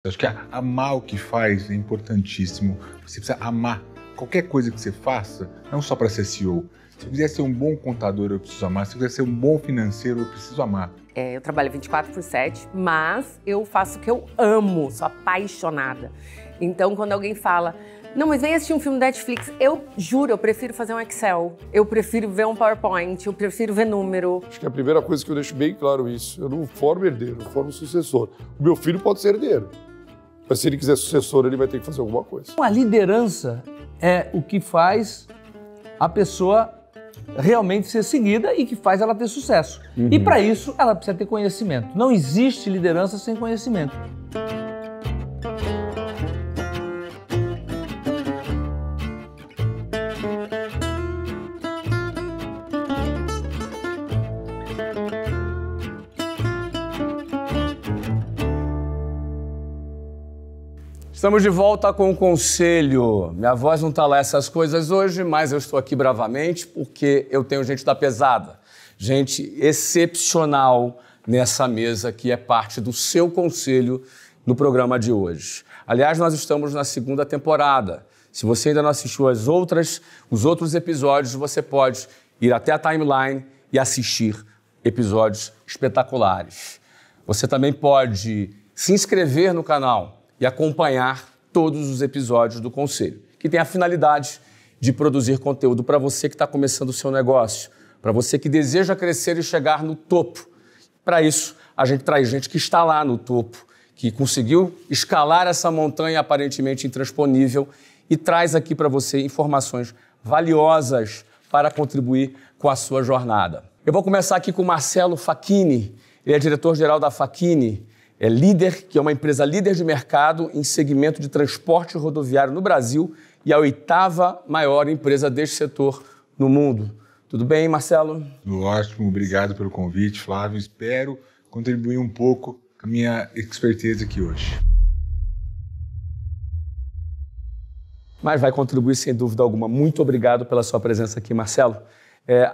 Acho que amar o que faz é importantíssimo. Você precisa amar qualquer coisa que você faça, não só para ser CEO. Se eu quiser ser um bom contador, eu preciso amar. Se eu quiser ser um bom financeiro, eu preciso amar. Eu trabalho 24/7, mas eu faço o que eu amo, sou apaixonada. Então, quando alguém fala, não, mas vem assistir um filme da Netflix, eu juro, eu prefiro fazer um Excel, eu prefiro ver um PowerPoint, eu prefiro ver número. Acho que a primeira coisa que eu deixo bem claro isso, eu não formo herdeiro, eu formo sucessor. O meu filho pode ser herdeiro, mas se ele quiser sucessor, ele vai ter que fazer alguma coisa. A liderança é o que faz a pessoa realmente ser seguida e que faz ela ter sucesso. E para isso, ela precisa ter conhecimento. Não existe liderança sem conhecimento. Estamos de volta com o Conselho. Minha voz não está lá essas coisas hoje, mas eu estou aqui bravamente porque eu tenho gente da pesada. Gente excepcional nessa mesa que é parte do seu Conselho no programa de hoje. Aliás, nós estamos na segunda temporada. Se você ainda não assistiu os outros episódios, você pode ir até a timeline e assistir episódios espetaculares. Você também pode se inscrever no canal e acompanhar todos os episódios do Conselho, que tem a finalidade de produzir conteúdo para você que está começando o seu negócio, para você que deseja crescer e chegar no topo. Para isso, a gente traz gente que está lá no topo, que conseguiu escalar essa montanha aparentemente intransponível e traz aqui para você informações valiosas para contribuir com a sua jornada. Eu vou começar aqui com o Marcelo Facchini, ele é diretor-geral da Facchini, é líder, que é uma empresa líder de mercado em segmento de transporte rodoviário no Brasil e a 8ª maior empresa deste setor no mundo. Tudo bem, Marcelo? Tudo ótimo, obrigado pelo convite, Flávio. Espero contribuir um pouco com a minha expertise aqui hoje. Mas vai contribuir sem dúvida alguma. Muito obrigado pela sua presença aqui, Marcelo.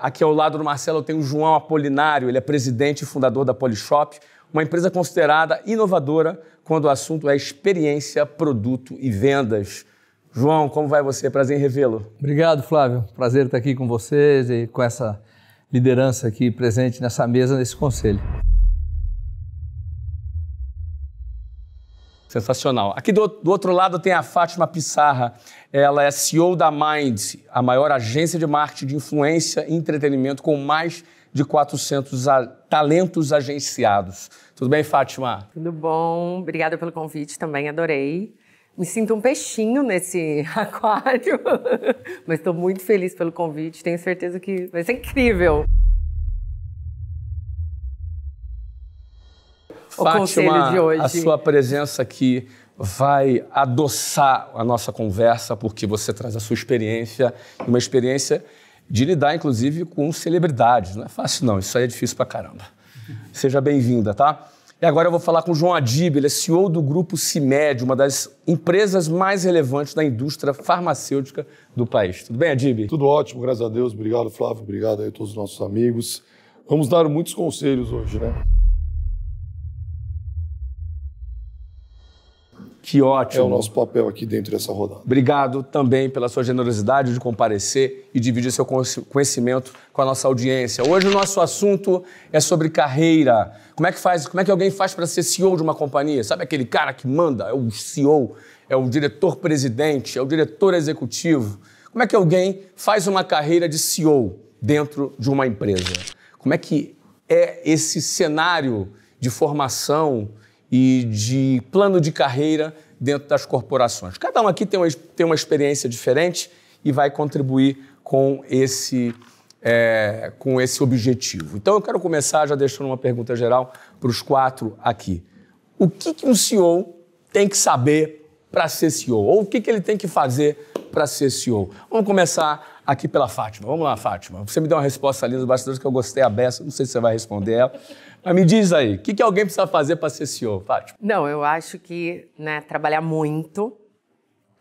Aqui ao lado do Marcelo eu tenho o João Apolinário, ele é presidente e fundador da Polishop, uma empresa considerada inovadora quando o assunto é experiência, produto e vendas. João, como vai você? Prazer em revê-lo. Obrigado, Flávio. Prazer estar aqui com vocês e com essa liderança aqui presente nessa mesa, nesse conselho. Sensacional. Aqui do outro lado tem a Fátima Pissarra. Ela é CEO da Mind, a maior agência de marketing de influência e entretenimento com mais de 400 talentos agenciados. Tudo bem, Fátima? Tudo bom, obrigada pelo convite também, adorei. Me sinto um peixinho nesse aquário, mas estou muito feliz pelo convite, tenho certeza que vai ser incrível. Fátima, de hoje. A sua presença aqui vai adoçar a nossa conversa, porque você traz a sua experiência, uma experiência de lidar, inclusive, com celebridades. Não é fácil, não. Isso aí é difícil pra caramba. Seja bem-vinda, tá? E agora eu vou falar com o João Adib, ele é CEO do Grupo CIMED, uma das empresas mais relevantes da indústria farmacêutica do país. Tudo bem, Adib? Tudo ótimo, graças a Deus. Obrigado, Flávio. Obrigado aí a todos os nossos amigos. Vamos dar muitos conselhos hoje, né? Que ótimo. É o nosso papel aqui dentro dessa rodada. Obrigado também pela sua generosidade de comparecer e dividir seu conhecimento com a nossa audiência. Hoje o nosso assunto é sobre carreira. Como é que alguém faz para ser CEO de uma companhia? Sabe aquele cara que manda? É o CEO, é o diretor-presidente, é o diretor executivo. Como é que alguém faz uma carreira de CEO dentro de uma empresa? Como é que é esse cenário de formação e de plano de carreira dentro das corporações? Cada um aqui tem uma experiência diferente e vai contribuir com esse objetivo. Então, eu quero começar já deixando uma pergunta geral para os 4 aqui. O que um CEO tem que saber para ser CEO? Ou o que ele tem que fazer para ser CEO? Vamos começar aqui pela Fátima. Vamos lá, Fátima. Você me deu uma resposta ali nos bastidores que eu gostei a beça, não sei se você vai responder ela. Mas me diz aí, o que alguém precisa fazer para ser CEO, Fátima? Não, eu acho que trabalhar muito.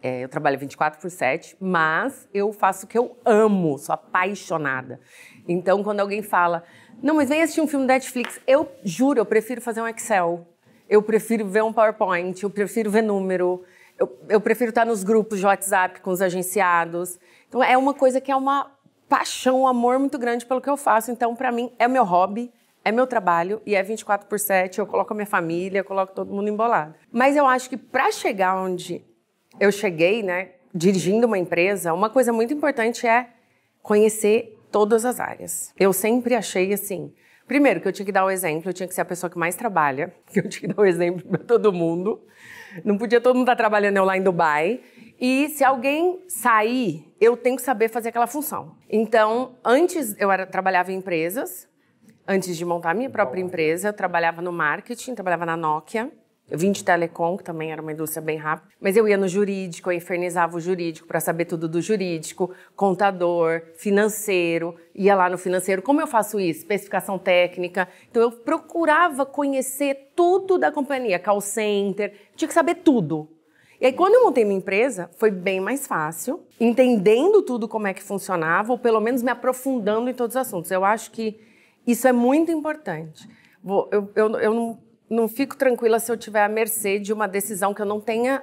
Eu trabalho 24/7, mas eu faço o que eu amo, sou apaixonada. Então, quando alguém fala, não, mas vem assistir um filme da Netflix, eu juro, eu prefiro fazer um Excel. Eu prefiro ver um PowerPoint, eu prefiro ver número, eu prefiro estar nos grupos de WhatsApp com os agenciados. Então, é uma coisa que é uma paixão, um amor muito grande pelo que eu faço. Então, para mim, é meu hobby, é meu trabalho e é 24/7. Eu coloco a minha família, eu coloco todo mundo embolado. Mas eu acho que para chegar onde eu cheguei, né, dirigindo uma empresa, uma coisa muito importante é conhecer todas as áreas. Eu sempre achei assim, primeiro que eu tinha que dar o exemplo, eu tinha que ser a pessoa que mais trabalha, que eu tinha que dar o exemplo para todo mundo. Não podia todo mundo estar trabalhando eu lá em Dubai. E se alguém sair, eu tenho que saber fazer aquela função. Então, antes eu trabalhava em empresas. Antes de montar a minha própria empresa, eu trabalhava no marketing, trabalhava na Nokia. Eu vim de telecom, que também era uma indústria bem rápida. Mas eu ia no jurídico, eu infernizava o jurídico para saber tudo do jurídico, contador, financeiro. Ia lá no financeiro. Como eu faço isso? Especificação técnica. Então, eu procurava conhecer tudo da companhia, call center. Tinha que saber tudo. E aí, quando eu montei minha empresa, foi bem mais fácil, entendendo tudo como é que funcionava, ou pelo menos me aprofundando em todos os assuntos. Eu acho que isso é muito importante. Eu não fico tranquila se eu estiver à mercê de uma decisão que eu não tenho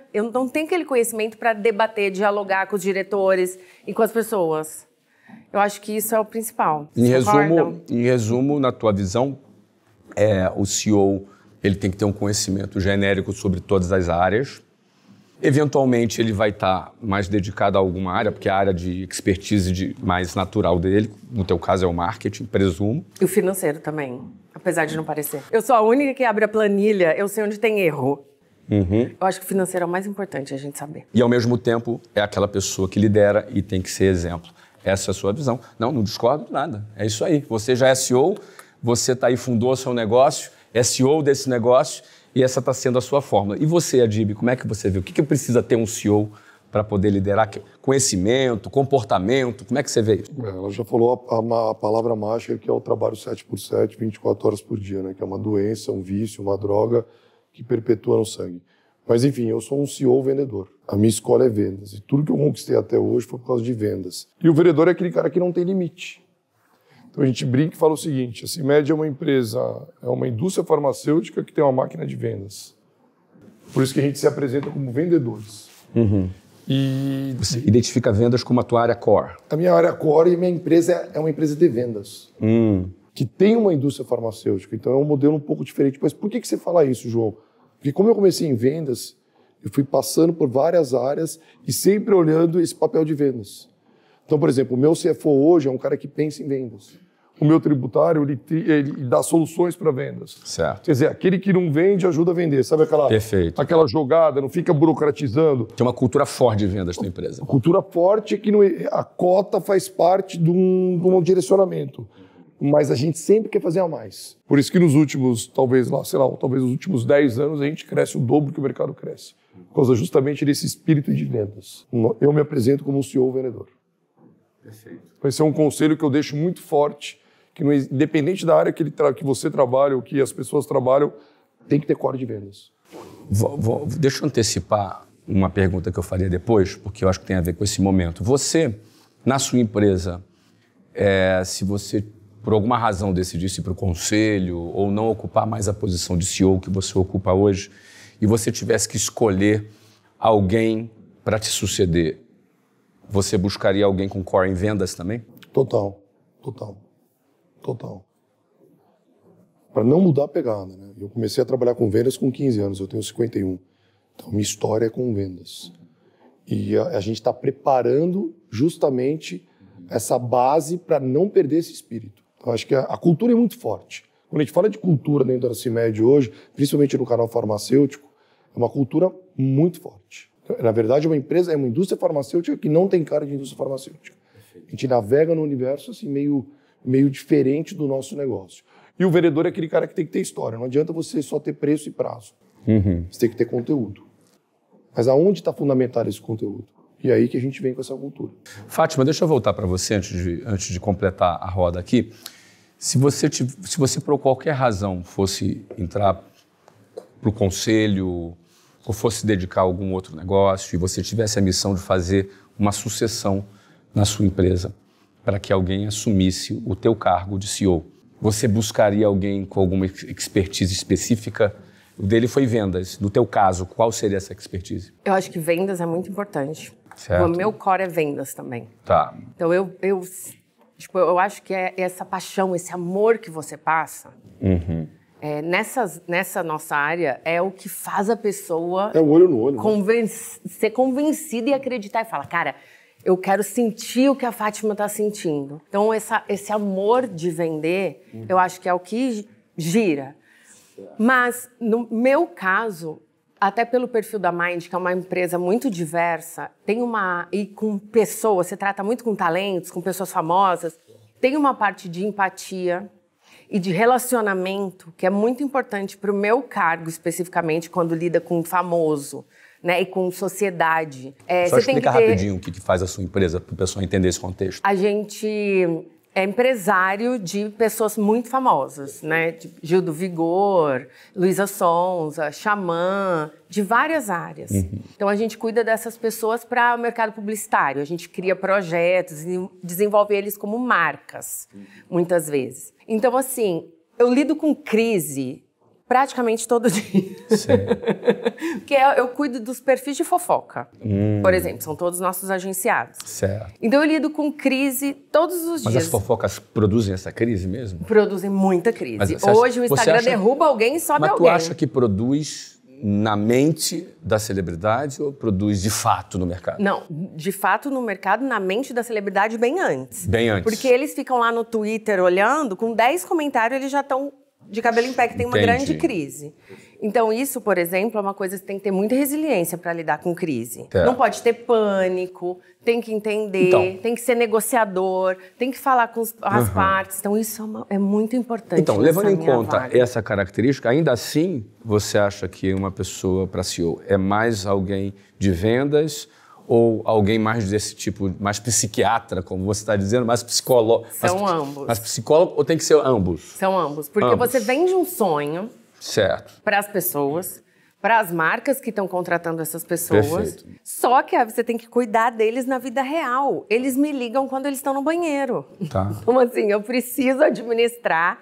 aquele conhecimento para debater, dialogar com os diretores e com as pessoas. Eu acho que isso é o principal. Em resumo, na tua visão, o CEO ele tem que ter um conhecimento genérico sobre todas as áreas. Eventualmente, ele vai estar mais dedicado a alguma área, porque a área de expertise mais natural dele, no teu caso, é o marketing, presumo. E o financeiro também, apesar de não parecer. Eu sou a única que abre a planilha, eu sei onde tem erro. Eu acho que o financeiro é o mais importante a gente saber. E, ao mesmo tempo, é aquela pessoa que lidera e tem que ser exemplo. Essa é a sua visão. Não discordo de nada. É isso aí. Você já é CEO, você está aí, fundou o seu negócio, é CEO desse negócio, e essa está sendo a sua fórmula. E você, Adib, como é que você vê? O que precisa ter um CEO para poder liderar? Conhecimento, comportamento, como é que você vê isso? Ela já falou a palavra mágica, que é o trabalho 7x7, 24 horas por dia, né? Que é uma doença, um vício, uma droga que perpetua no sangue. Mas, enfim, eu sou um CEO vendedor. A minha escola é vendas. E tudo que eu conquistei até hoje foi por causa de vendas. E o vendedor é aquele cara que não tem limite. Então a gente brinca e fala o seguinte, a CIMED é uma empresa, é uma indústria farmacêutica que tem uma máquina de vendas. Por isso que a gente se apresenta como vendedores. E você identifica vendas como a tua área core? A minha área core e minha empresa é uma empresa de vendas, que tem uma indústria farmacêutica. Então é um modelo um pouco diferente. Mas por que você fala isso, João? Porque como eu comecei em vendas, eu fui passando por várias áreas e sempre olhando esse papel de vendas. Então, por exemplo, o meu CFO hoje é um cara que pensa em vendas. O meu tributário, ele dá soluções para vendas. Certo. Quer dizer, aquele que não vende ajuda a vender. Sabe aquela jogada, não fica burocratizando. Tem uma cultura forte de vendas na empresa. A cultura forte é que a cota faz parte de um direcionamento. Mas a gente sempre quer fazer a mais. Por isso que nos últimos, talvez os últimos 10 anos, a gente cresce o dobro que o mercado cresce. Por causa justamente desse espírito de vendas. Eu me apresento como um CEO vendedor. Perfeito. Esse é um conselho que eu deixo muito forte, que independente da área que você trabalha ou que as pessoas trabalham, tem que ter core de vendas. Deixa eu antecipar uma pergunta que eu faria depois, porque eu acho que tem a ver com esse momento. Você, na sua empresa, se você, por alguma razão, decidisse ir para o conselho ou não ocupar mais a posição de CEO que você ocupa hoje, e você tivesse que escolher alguém para te suceder, você buscaria alguém com core em vendas também? Total. Para não mudar a pegada, né? Eu comecei a trabalhar com vendas com 15 anos, eu tenho 51. Então, minha história é com vendas. E a gente está preparando justamente essa base para não perder esse espírito. Então, acho que a cultura é muito forte. Quando a gente fala de cultura dentro da CIMED hoje, principalmente no canal farmacêutico, é uma cultura muito forte. Na verdade, uma indústria farmacêutica que não tem cara de indústria farmacêutica. A gente navega no universo assim, meio diferente do nosso negócio. E o vendedor é aquele cara que tem que ter história. Não adianta você só ter preço e prazo. Você tem que ter conteúdo. Mas aonde está fundamentado esse conteúdo? E aí que a gente vem com essa cultura. Fátima, deixa eu voltar para você antes de completar a roda aqui. Se você por qualquer razão fosse entrar para o conselho ou fosse dedicar a algum outro negócio e você tivesse a missão de fazer uma sucessão na sua empresa para que alguém assumisse o teu cargo de CEO, você buscaria alguém com alguma expertise específica O dele foi vendas. No teu caso, qual seria essa expertise? Eu acho que vendas é muito importante. Certo. O meu core é vendas também. Tá. Então, eu acho que é essa paixão, esse amor que você passa, nessa nossa área, é o que faz a pessoa... É o olho no olho. Ser convencida e acreditar e falar, cara, eu quero sentir o que a Fátima está sentindo. Então, esse amor de vender, eu acho que é o que gira. Mas, no meu caso, até pelo perfil da Mind, que é uma empresa muito diversa, e com pessoas, você trata muito com talentos, com pessoas famosas, tem uma parte de empatia e de relacionamento que é muito importante para o meu cargo, especificamente, quando lida com famoso, né, e com sociedade. Só explica rapidinho o que faz a sua empresa, para o pessoal entender esse contexto. A gente é empresário de pessoas muito famosas, né? Gil do Vigor, Luísa Sonza, Xamã, de várias áreas. Então, a gente cuida dessas pessoas para o mercado publicitário. A gente cria projetos e desenvolve eles como marcas, muitas vezes. Então, assim, eu lido com crise praticamente todo dia. Porque eu cuido dos perfis de fofoca, por exemplo, são todos nossos agenciados. Certo. Então eu lido com crise todos os dias. Mas as fofocas produzem essa crise mesmo? Produzem muita crise. Mas hoje o Instagram derruba alguém e sobe alguém. Mas tu acha que produz na mente da celebridade ou produz de fato no mercado? Não, de fato no mercado, na mente da celebridade bem antes. Bem antes. Porque eles ficam lá no Twitter olhando, com 10 comentários eles já estão de cabelo em pé, que tem uma grande crise. Então, isso, por exemplo, é uma coisa que tem que ter muita resiliência para lidar com crise. Não pode ter pânico, tem que entender, tem que ser negociador, tem que falar com as partes. Então, isso é muito importante. Então, levando em conta essa característica, ainda assim, você acha que uma pessoa para CEO é mais alguém de vendas ou alguém mais desse tipo, mais psiquiatra, como você está dizendo, mais psicólogo? São ambos. Mais psicólogo ou tem que ser ambos? São ambos. Porque você vende um sonho para as pessoas, para as marcas que estão contratando essas pessoas. Perfeito. Só que você tem que cuidar deles na vida real. Eles me ligam quando eles estão no banheiro. Tá. Então, assim, eu preciso administrar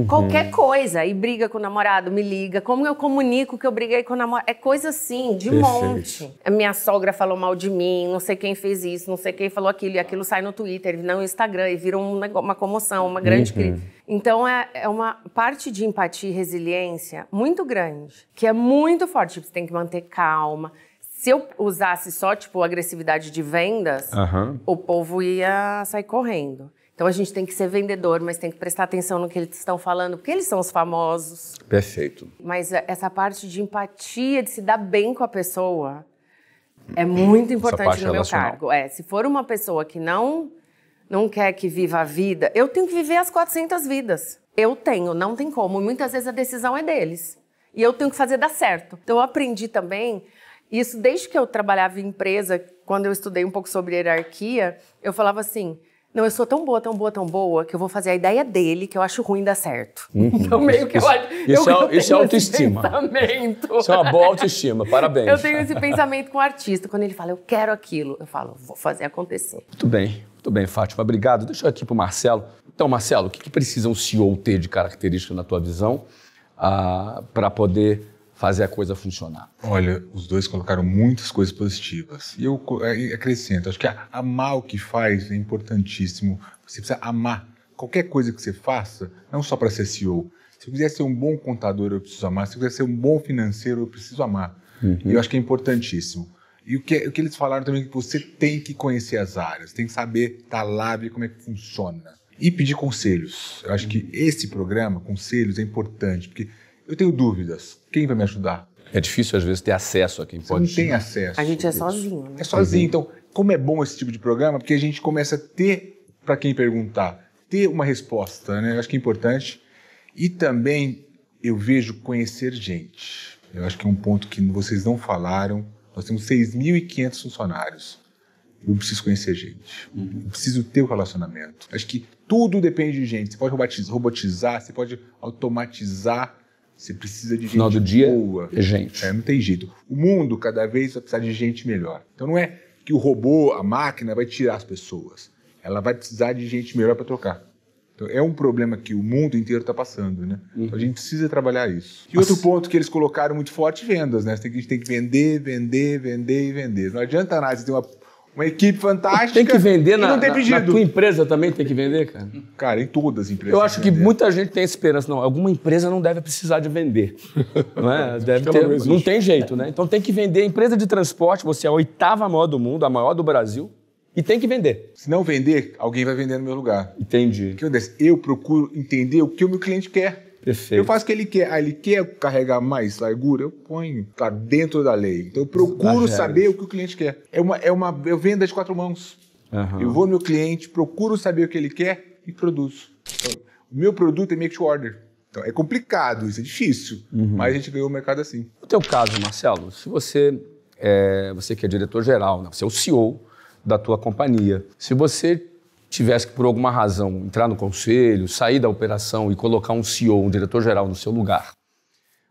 qualquer coisa. E briga com o namorado, me liga. Como eu comunico que eu briguei com o namorado? É coisa assim, de monte. A minha sogra falou mal de mim, não sei quem fez isso, não sei quem falou aquilo. E aquilo sai no Twitter, no Instagram, e vira uma comoção, uma grande crise. Então, é uma parte de empatia e resiliência muito grande, que é muito forte. Tipo, você tem que manter calma. Se eu usasse só, tipo, agressividade de vendas, o povo ia sair correndo. Então, a gente tem que ser vendedor, mas tem que prestar atenção no que eles estão falando, porque eles são os famosos. Perfeito. Mas essa parte de empatia, de se dar bem com a pessoa, é muito importante no meu cargo. Se for uma pessoa que não quer que viva a vida, eu tenho que viver as 400 vidas. Não tem como. E muitas vezes a decisão é deles. E eu tenho que fazer dar certo. Então, eu aprendi também isso desde que eu trabalhava em empresa, quando eu estudei um pouco sobre hierarquia, eu falava assim... Não, eu sou tão boa, tão boa, tão boa, que eu vou fazer a ideia dele, que eu acho ruim dar certo. Então, meio que isso é autoestima. Isso é uma boa autoestima, parabéns. Eu tenho esse pensamento com o artista. Quando ele fala, eu quero aquilo, eu falo, vou fazer acontecer. Muito bem, Fátima, obrigado. Deixa eu aqui para o Marcelo. Então, Marcelo, o que precisa um CEO ter de característica na tua visão para poder fazer a coisa funcionar? Olha, os dois colocaram muitas coisas positivas. E eu acrescento, acho que amar o que faz é importantíssimo. Você precisa amar qualquer coisa que você faça, não só para ser CEO. Se eu quiser ser um bom contador, eu preciso amar. Se eu quiser ser um bom financeiro, eu preciso amar. E eu acho que é importantíssimo. E o que eles falaram também é que você tem que conhecer as áreas, tem que saber estar lá, ver como é que funciona. E pedir conselhos. Eu acho que esse programa, conselhos, é importante, porque eu tenho dúvidas. Quem vai me ajudar? É difícil, às vezes, ter acesso a quem pode... Você não tem acesso. A gente é sozinho, né? É sozinho. Então, como é bom esse tipo de programa? Porque a gente começa a ter, para quem perguntar, ter uma resposta, né? Eu acho que é importante. E também, eu vejo conhecer gente. Eu acho que é um ponto que vocês não falaram. Nós temos 6.500 funcionários. Eu preciso conhecer gente. Eu preciso ter um relacionamento. Acho que tudo depende de gente. Você pode robotizar, você pode automatizar. Você precisa de gente boa. No final do dia, é gente. Não tem jeito. O mundo, cada vez, vai precisar de gente melhor. Então, não é que o robô, a máquina, vai tirar as pessoas. Ela vai precisar de gente melhor para trocar. Então, é um problema que o mundo inteiro está passando, né? Então, a gente precisa trabalhar isso. E outro ponto que eles colocaram muito forte, vendas, né? A gente tem que vender, vender, vender e vender. Não adianta nada, você tem uma equipe fantástica. Tem que vender não tem pedido. Na tua empresa também tem que vender, cara? Cara, em todas as empresas. Eu acho que muita gente tem esperança. Não, alguma empresa não deve precisar de vender. Não é? Deve ter, não tem jeito, né? Então tem que vender. A empresa de transporte, você é a 8ª maior do mundo, a maior do Brasil, e tem que vender. Se não vender, alguém vai vender no meu lugar. Entendi. O que acontece? Eu procuro entender o que o meu cliente quer. Perfeito. Eu faço o que ele quer. Ele quer carregar mais largura, eu ponho. Tá dentro da lei. Então eu procuro saber o que o cliente quer. Eu vendo de 4 mãos. Uhum. Eu vou no meu cliente, procuro saber o que ele quer e produzo. Então, o meu produto é make to order. Então é complicado, isso é difícil. Mas a gente ganhou o mercado assim. No teu caso, Marcelo, se você que é diretor-geral, né? Você é o CEO da tua companhia. Se você tivesse que, por alguma razão, entrar no conselho, sair da operação e colocar um CEO, um diretor-geral no seu lugar,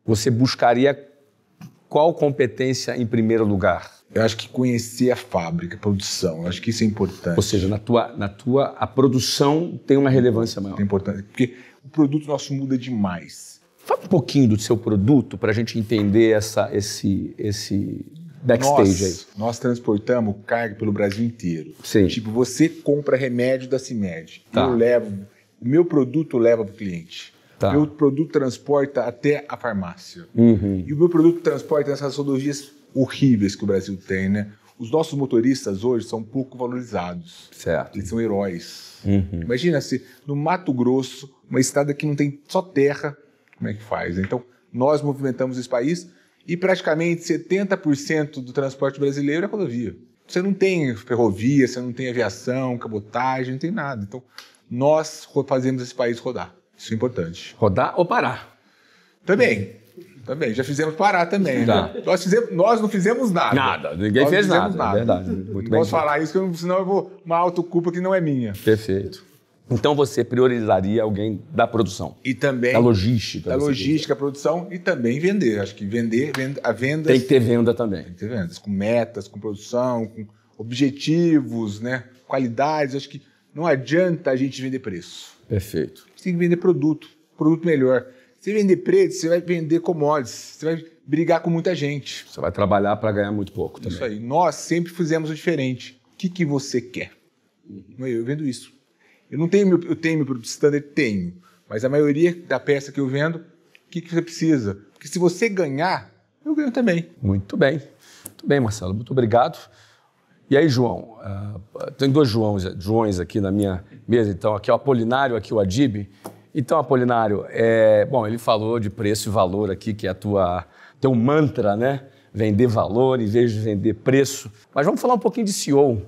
você buscaria qual competência em primeiro lugar? Eu acho que conhecer a fábrica, a produção, eu acho que isso é importante. Ou seja, a produção tem uma relevância maior. É importante, porque o produto nosso muda demais. Fala um pouquinho do seu produto para a gente entender esse backstage aí. Nós transportamos carga pelo Brasil inteiro. Sim. Tipo, você compra remédio da CIMED. Tá. O meu produto leva para o cliente. Tá. O meu produto transporta até a farmácia. Uhum. E o meu produto transporta nessas rodovias horríveis que o Brasil tem, né? Os nossos motoristas hoje são pouco valorizados. Certo. Eles são heróis. Uhum. Imagina se no Mato Grosso, uma estrada que não tem só terra, como é que faz? Então, nós movimentamos esse país e praticamente 70% do transporte brasileiro é rodovia. Você não tem ferrovia, você não tem aviação, cabotagem, não tem nada. Então, nós fazemos esse país rodar. Isso é importante. Rodar ou parar? Também. Já fizemos parar também. Tá. Né? Nós não fizemos nada. Nada. Ninguém fez nada. É verdade. Muito não posso falar isso, senão eu vou uma autoculpa que não é minha. Perfeito. Então você priorizaria alguém da produção. E também da logística. Da logística, produção e também vender. Acho que a venda... Tem que ter venda também. Tem que ter vendas, com metas, com produção, com objetivos, né? Qualidades. Acho que não adianta a gente vender preço. Perfeito. Você tem que vender produto melhor. Se você vender preço, você vai vender commodities, você vai brigar com muita gente. Você vai trabalhar para ganhar muito pouco também. Isso aí. Nós sempre fizemos o diferente. O que você quer? Eu vendo isso. Eu tenho meu produto standard? Tenho. Mas a maioria da peça que eu vendo, o que você precisa? Porque se você ganhar, eu ganho também. Muito bem. Muito bem, Marcelo. Muito obrigado. E aí, João? Tem 2 Joões aqui na minha mesa. Então, aqui é o Apolinário, aqui o Adib. Então, Apolinário, ele falou de preço e valor aqui, que é teu mantra, né? Vender valor em vez de vender preço. Mas vamos falar um pouquinho de CEO.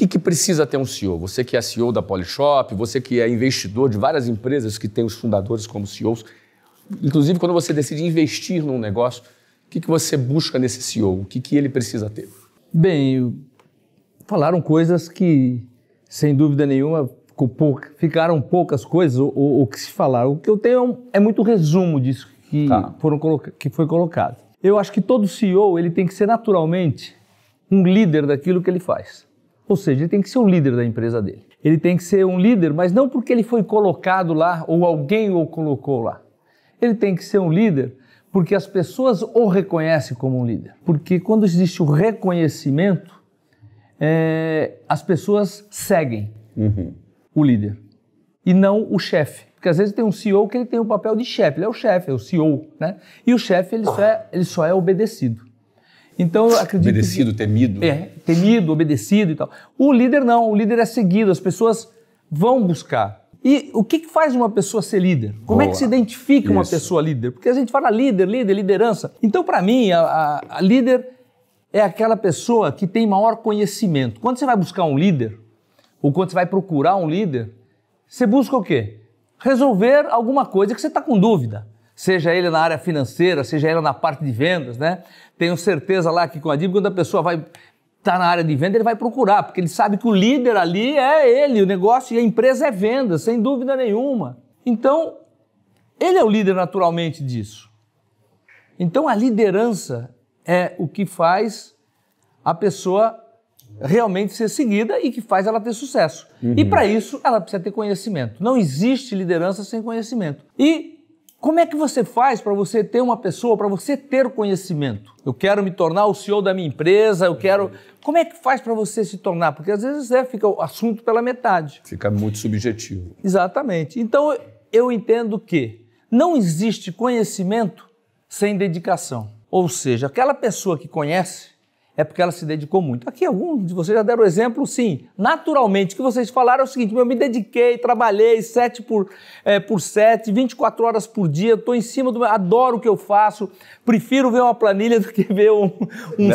O que precisa ter um CEO? Você que é CEO da Polishop, você que é investidor de várias empresas que têm os fundadores como CEOs. Inclusive, quando você decide investir num negócio, o que você busca nesse CEO? O que ele precisa ter? Bem, falaram coisas que, sem dúvida nenhuma, ficaram poucas coisas, ou que se falaram. O que eu tenho é muito resumo disso que foi colocado. Eu acho que todo CEO ele tem que ser naturalmente um líder daquilo que ele faz. Ou seja, ele tem que ser o líder da empresa dele. Ele tem que ser um líder, mas não porque ele foi colocado lá ou alguém o colocou lá. Ele tem que ser um líder porque as pessoas o reconhecem como um líder. Porque quando existe o reconhecimento, as pessoas seguem o líder e não o chefe. Porque às vezes tem um CEO que ele tem o papel de chefe, ele é o chefe, é o CEO, né? E o chefe ele só é obedecido. Então eu acredito obedecido, temido. Temido, obedecido e tal. O líder não, o líder é seguido, as pessoas vão buscar. E o que faz uma pessoa ser líder? Como é que se identifica uma pessoa líder? Porque a gente fala liderança. Então, para mim, a líder é aquela pessoa que tem maior conhecimento. Quando você vai buscar um líder, ou quando você vai procurar um líder, você busca o quê? Resolver alguma coisa que você está com dúvida. Seja ele na área financeira, seja ele na parte de vendas, né? Tenho certeza lá que com a Adib, quando a pessoa vai estar na área de venda, ele vai procurar, porque ele sabe que o líder ali é ele, o negócio e a empresa é venda, sem dúvida nenhuma. Então, ele é o líder naturalmente disso. Então, a liderança é o que faz a pessoa realmente ser seguida e que faz ela ter sucesso. E para isso, ela precisa ter conhecimento. Não existe liderança sem conhecimento. E como é que você faz para você ter uma pessoa, para você ter conhecimento? Eu quero me tornar o CEO da minha empresa, eu quero... Como é que faz para você se tornar? Porque às vezes fica o assunto pela metade. Fica muito subjetivo. Exatamente. Então, eu entendo que não existe conhecimento sem dedicação. Ou seja, aquela pessoa que conhece é porque ela se dedicou muito. Aqui alguns de vocês já deram o exemplo, sim. Naturalmente, o que vocês falaram é o seguinte, eu me dediquei, trabalhei 7 por 7, 24 horas por dia, estou em cima do... Adoro o que eu faço, prefiro ver uma planilha do que ver um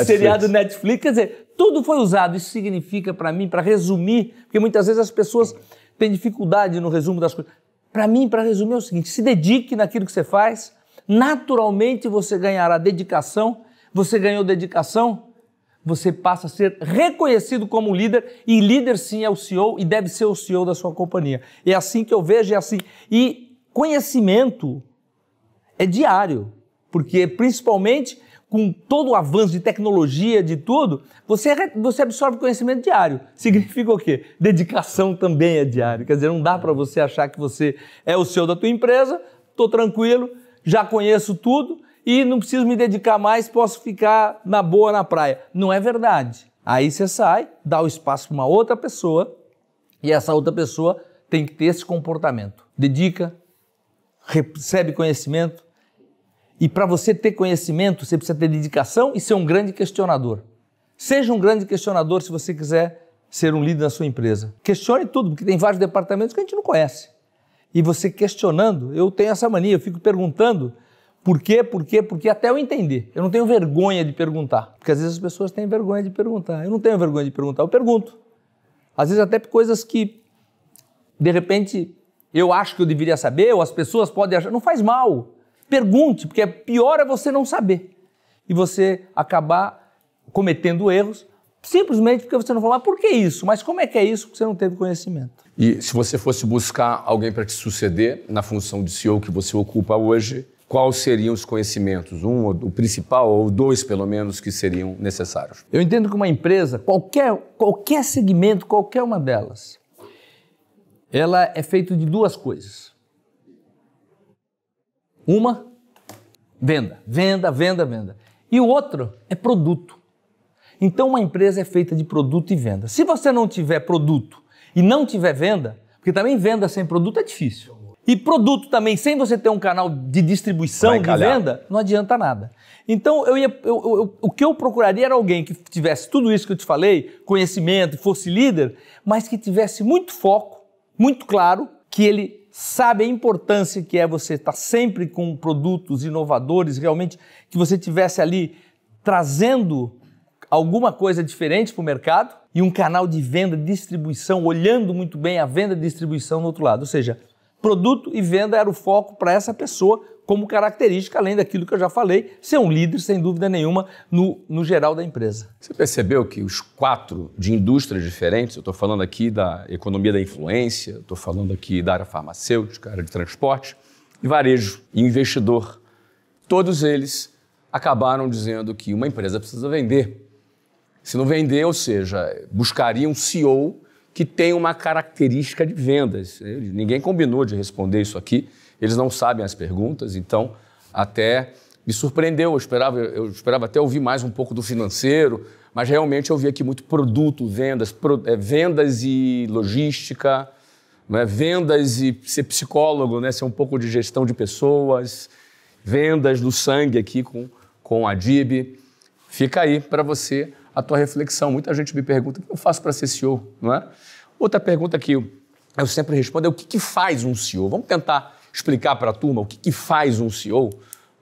seriado Netflix. Quer dizer, tudo foi usado. Isso significa para mim, para resumir, porque muitas vezes as pessoas têm dificuldade no resumo das coisas. Para mim, para resumir, é o seguinte, se dedique naquilo que você faz, naturalmente você ganhará dedicação, você ganhou dedicação, você passa a ser reconhecido como líder, e líder sim é o CEO e deve ser o CEO da sua companhia. É assim que eu vejo, é assim. E conhecimento é diário, porque principalmente com todo o avanço de tecnologia, de tudo, você absorve conhecimento diário. Significa o quê? Dedicação também é diário. Quer dizer, não dá para você achar que você é o CEO da tua empresa, estou tranquilo, já conheço tudo, e não preciso me dedicar mais, posso ficar na boa na praia. Não é verdade. Aí você sai, dá o espaço para uma outra pessoa e essa outra pessoa tem que ter esse comportamento. Dedica, recebe conhecimento e para você ter conhecimento, você precisa ter dedicação e ser um grande questionador. Seja um grande questionador se você quiser ser um líder na sua empresa. Questione tudo, porque tem vários departamentos que a gente não conhece. E você questionando, eu tenho essa mania, eu fico perguntando por quê, até eu entender. Eu não tenho vergonha de perguntar, porque às vezes as pessoas têm vergonha de perguntar. Eu não tenho vergonha de perguntar, eu pergunto. Às vezes até coisas que, de repente, eu acho que eu deveria saber, ou as pessoas podem achar. Não faz mal. Pergunte, porque pior é você não saber. E você acabar cometendo erros, simplesmente porque você não falou, mas por que isso? Mas como é que é isso? Porque você não teve conhecimento. E se você fosse buscar alguém para te suceder na função de CEO que você ocupa hoje, quais seriam os conhecimentos? O principal, ou 2 pelo menos, que seriam necessários? Eu entendo que uma empresa, qualquer segmento, qualquer uma delas, ela é feita de 2 coisas. Uma, venda. E o outro é produto. Então uma empresa é feita de produto e venda. Se você não tiver produto e não tiver venda, porque também venda sem produto é difícil. E produto também, sem você ter um canal de distribuição, de venda, não adianta nada. Então, o que eu procuraria era alguém que tivesse tudo isso que eu te falei, conhecimento, fosse líder, mas que tivesse muito foco, muito claro, que ele sabe a importância que é você estar sempre com produtos inovadores, realmente que você tivesse ali trazendo alguma coisa diferente para o mercado e um canal de venda, distribuição, olhando muito bem a venda e distribuição do outro lado. Ou seja, produto e venda era o foco para essa pessoa como característica, além daquilo que eu já falei, ser um líder, sem dúvida nenhuma, no geral da empresa. Você percebeu que os 4 de indústrias diferentes, eu estou falando aqui da economia da influência, estou falando aqui da área farmacêutica, área de transporte, e varejo e investidor, todos eles acabaram dizendo que uma empresa precisa vender. Se não vender, ou seja, buscaria um CEO que tem uma característica de vendas. Ninguém combinou de responder isso aqui, eles não sabem as perguntas, então até me surpreendeu, eu esperava até ouvir mais um pouco do financeiro, mas realmente eu vi aqui muito produto, vendas e logística, né? Vendas e ser psicólogo, né? Ser um pouco de gestão de pessoas, vendas do sangue aqui com a Adib. Fica aí para você a tua reflexão. Muita gente me pergunta o que eu faço para ser CEO, não é? Outra pergunta que eu sempre respondo é o que faz um CEO? Vamos tentar explicar para a turma o que faz um CEO?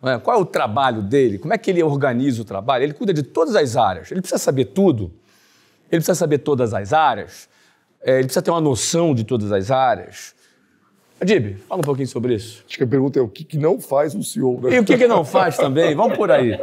Não é? Qual é o trabalho dele? Como é que ele organiza o trabalho? Ele cuida de todas as áreas. Ele precisa saber tudo. Ele precisa saber todas as áreas. Ele precisa ter uma noção de todas as áreas. Adib, fala um pouquinho sobre isso. Acho que a pergunta é o que não faz um CEO, né? E o que não faz também? Vamos por aí.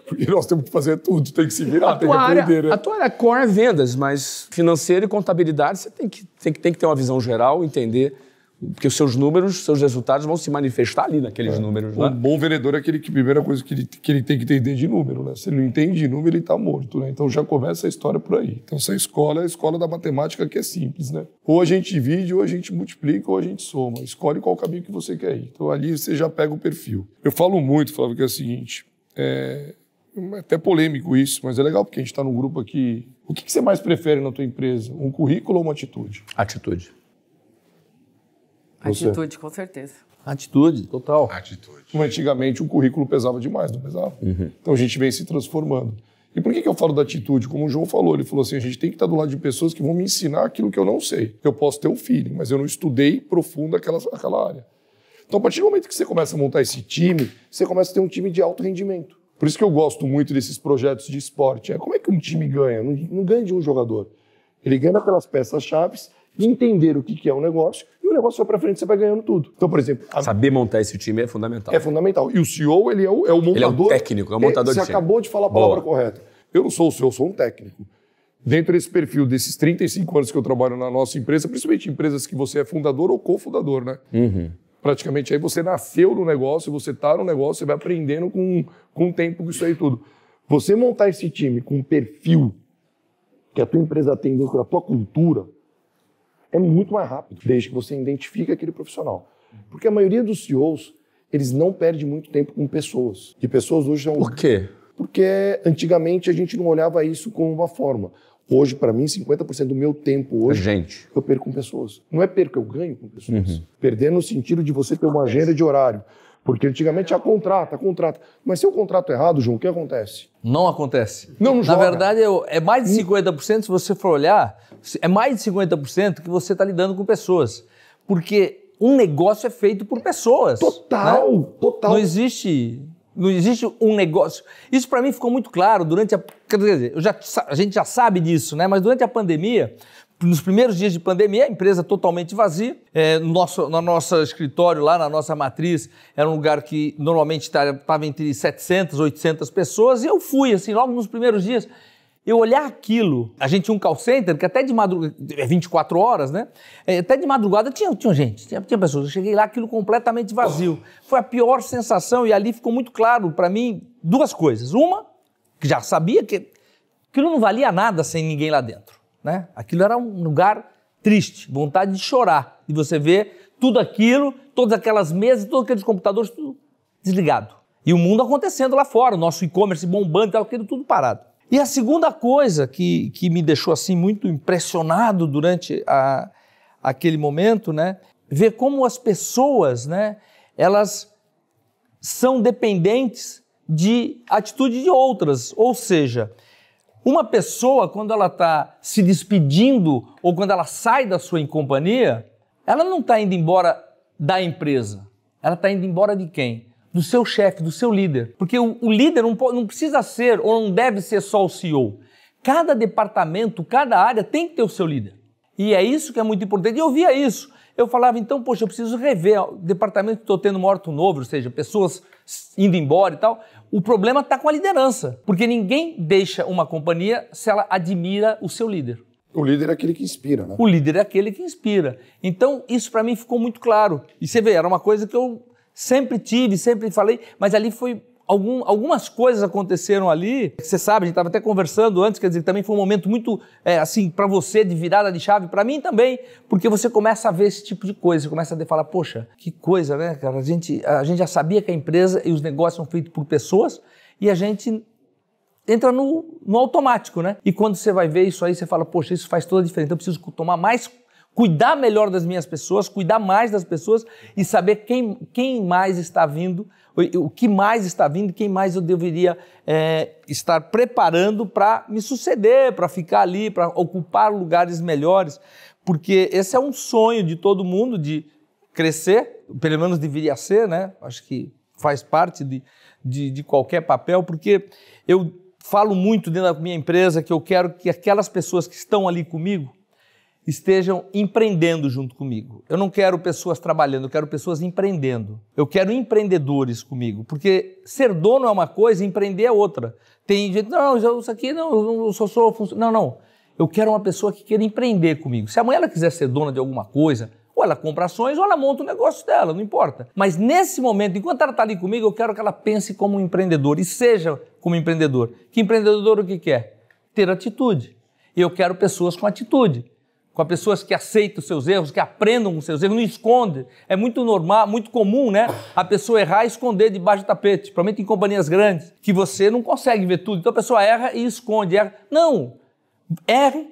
Porque nós temos que fazer tudo, tem que se virar, tem que aprender, né? A tua área core é vendas, mas financeiro e contabilidade você tem que ter uma visão geral, entender Porque os seus números, seus resultados vão se manifestar ali naqueles números, né? Um bom vendedor é aquele que, primeira coisa que ele tem que entender de número, né? Se ele não entende de número, ele está morto, né? Então já começa a história por aí. Então essa escola é a escola da matemática, que é simples, né? Ou a gente divide, ou a gente multiplica, ou a gente soma. Escolhe qual caminho que você quer ir. Então ali você já pega o perfil. Eu falo muito, Flávio, que é o seguinte, é até polêmico isso, mas é legal porque a gente está num grupo aqui. O que você mais prefere na tua empresa? Um currículo ou uma atitude? Atitude. Atitude, com certeza. Atitude, total. Atitude. Antigamente o currículo pesava demais, não pesava? Então a gente vem se transformando. E por que eu falo da atitude? Como o João falou, ele falou assim, a gente tem que estar do lado de pessoas que vão me ensinar aquilo que eu não sei. Eu posso ter um feeling, mas eu não estudei profundo aquela área. Então a partir do momento que você começa a montar esse time, você começa a ter um time de alto rendimento. Por isso que eu gosto muito desses projetos de esporte. Como é que um time ganha? Não ganha de um jogador. Ele ganha pelas peças-chave, entender o que é um negócio, e o negócio vai para frente, você vai ganhando tudo. Então, por exemplo... Saber montar esse time é fundamental. É fundamental. E o CEO, ele é o montador. Ele é o técnico, é o montador de time. Você acabou de falar a palavra correta. Eu não sou o CEO, eu sou um técnico. Dentro desse perfil, desses 35 anos que eu trabalho na nossa empresa, principalmente empresas que você é fundador ou cofundador, né? Praticamente aí você nasceu no negócio, você está no negócio, você vai aprendendo com o tempo com isso aí tudo. Você montar esse time com um perfil que a tua empresa tem dentro da tua cultura é muito mais rápido, desde que você identifique aquele profissional. Porque a maioria dos CEOs, eles não perdem muito tempo com pessoas. E pessoas hoje são... Por quê? Porque antigamente a gente não olhava isso como uma forma. Hoje, para mim, 50% do meu tempo hoje eu perco com pessoas. Não é perco, eu ganho com pessoas. Perder no sentido de você ter uma agenda de horário. Porque antigamente contrata. Mas se o contrato é errado, João, o que acontece? Não acontece. Não Na joga. verdade, é mais de 50%, se você for olhar, é mais de 50% que você está lidando com pessoas. Porque um negócio é feito por pessoas. Total, né? total. Não existe um negócio. Isso para mim ficou muito claro durante a... Quer dizer, a gente já sabe disso, né? Mas durante a pandemia... Nos primeiros dias de pandemia, a empresa totalmente vazia. No nosso escritório, lá na nossa matriz, era um lugar que normalmente estava entre 700, 800 pessoas. E eu fui, assim, logo nos primeiros dias, eu olhar aquilo. A gente tinha um call center que até de madrugada, 24 horas, né? Até de madrugada tinha gente, tinha pessoas. Eu cheguei lá, aquilo completamente vazio. Foi a pior sensação e ali ficou muito claro para mim duas coisas. Uma, que já sabia que aquilo não valia nada sem ninguém lá dentro. Né? Aquilo era um lugar triste, vontade de chorar, de você ver tudo aquilo, todas aquelas mesas, todos aqueles computadores, tudo desligado. E o mundo acontecendo lá fora, o nosso e-commerce bombando, aquilo tudo parado. E a segunda coisa que me deixou assim muito impressionado durante aquele momento, né, ver como as pessoas, né, elas são dependentes de atitude de outras, ou seja... Uma pessoa, quando ela está se despedindo ou quando ela sai da sua companhia, ela não está indo embora da empresa. Ela está indo embora de quem? Do seu chefe, do seu líder. Porque o líder não precisa ser ou não deve ser só o CEO. Cada departamento, cada área tem que ter o seu líder. E é isso que é muito importante. E eu via isso. Eu falava, então, poxa, eu preciso rever o departamento que estou tendo maior turnover, ou seja, pessoas indo embora e tal. O problema está com a liderança, porque ninguém deixa uma companhia se ela admira o seu líder. O líder é aquele que inspira, né? O líder é aquele que inspira. Então, isso para mim ficou muito claro. E você vê, era uma coisa que eu sempre tive, sempre falei, mas ali foi... Algumas coisas aconteceram ali, você sabe, a gente estava até conversando antes, quer dizer, também foi um momento muito, assim, para você, de virada de chave, para mim também, porque você começa a ver esse tipo de coisa, você começa a falar, poxa, que coisa, né, cara, a gente já sabia que a empresa e os negócios são feitos por pessoas e a gente entra no automático, né? E quando você vai ver isso aí, você fala, poxa, isso faz toda a diferença, eu preciso cuidar melhor das minhas pessoas, cuidar mais das pessoas e saber quem mais está vindo, o que mais está vindo, quem mais eu deveria estar preparando para me suceder, para ficar ali, para ocupar lugares melhores, porque esse é um sonho de todo mundo de crescer, pelo menos deveria ser, né? Acho que faz parte de qualquer papel, porque eu falo muito dentro da minha empresa que eu quero que aquelas pessoas que estão ali comigo estejam empreendendo junto comigo. Eu não quero pessoas trabalhando, eu quero pessoas empreendendo. Eu quero empreendedores comigo, porque ser dono é uma coisa, empreender é outra. Tem gente, não, isso aqui não, eu só sou funcionário. Não. Eu quero uma pessoa que queira empreender comigo. Se amanhã ela quiser ser dona de alguma coisa, Ou ela compra ações ou ela monta o negócio dela, não importa. Mas nesse momento, enquanto ela está ali comigo, eu quero que ela pense como um empreendedor e seja como empreendedor. Que empreendedor o que quer? Ter atitude. E eu quero pessoas com atitude. Com pessoas que aceitam os seus erros, que aprendam com os seus erros, não escondem. É muito normal, muito comum, né? A pessoa errar e esconder debaixo do tapete, principalmente em companhias grandes, que você não consegue ver tudo. Então a pessoa erra e esconde. Erra. Não. Erre,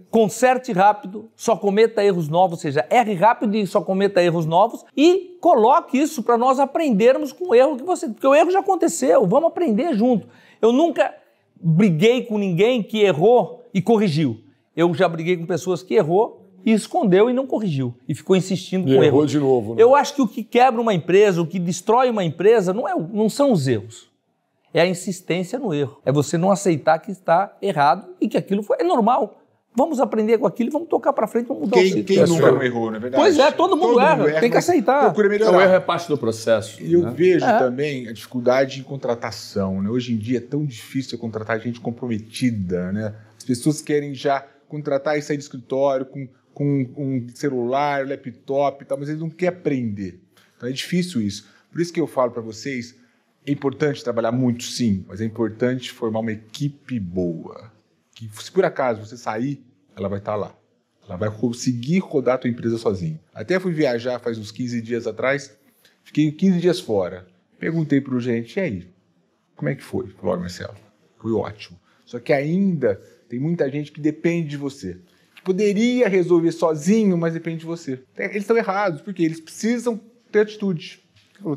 conserte rápido, só cometa erros novos, ou seja, erre rápido e só cometa erros novos e coloque isso para nós aprendermos com o erro que você... Porque o erro já aconteceu, vamos aprender junto. Eu nunca briguei com ninguém que errou e corrigiu. Eu já briguei com pessoas que errou e escondeu e não corrigiu. E ficou insistindo com o erro. Errou de novo, né? Eu acho que o que quebra uma empresa, o que destrói uma empresa, não são os erros. É a insistência no erro. É você não aceitar que está errado e que aquilo é normal. Vamos aprender com aquilo e vamos tocar para frente, vamos mudar o ciclo. Quem nunca não errou, não é verdade? Pois é, todo mundo erra, tem que aceitar. Procura melhorar. O erro é parte do processo. E eu vejo também a dificuldade em contratação, né? Hoje em dia é tão difícil contratar gente comprometida, né? As pessoas querem já contratar e sair do escritório com um celular, laptop e tal, mas eles não querem aprender. Então é difícil isso. Por isso que eu falo para vocês, é importante trabalhar muito, sim, mas é importante formar uma equipe boa. Que se por acaso você sair, ela vai estar lá. Ela vai conseguir rodar a tua empresa sozinha. Até fui viajar faz uns 15 dias atrás, fiquei 15 dias fora. Perguntei para o gerente, e aí? Como é que foi? Falou, Marcelo, foi ótimo. Só que ainda tem muita gente que depende de você. Que poderia resolver sozinho, mas depende de você. Eles estão errados, porque eles precisam ter atitude.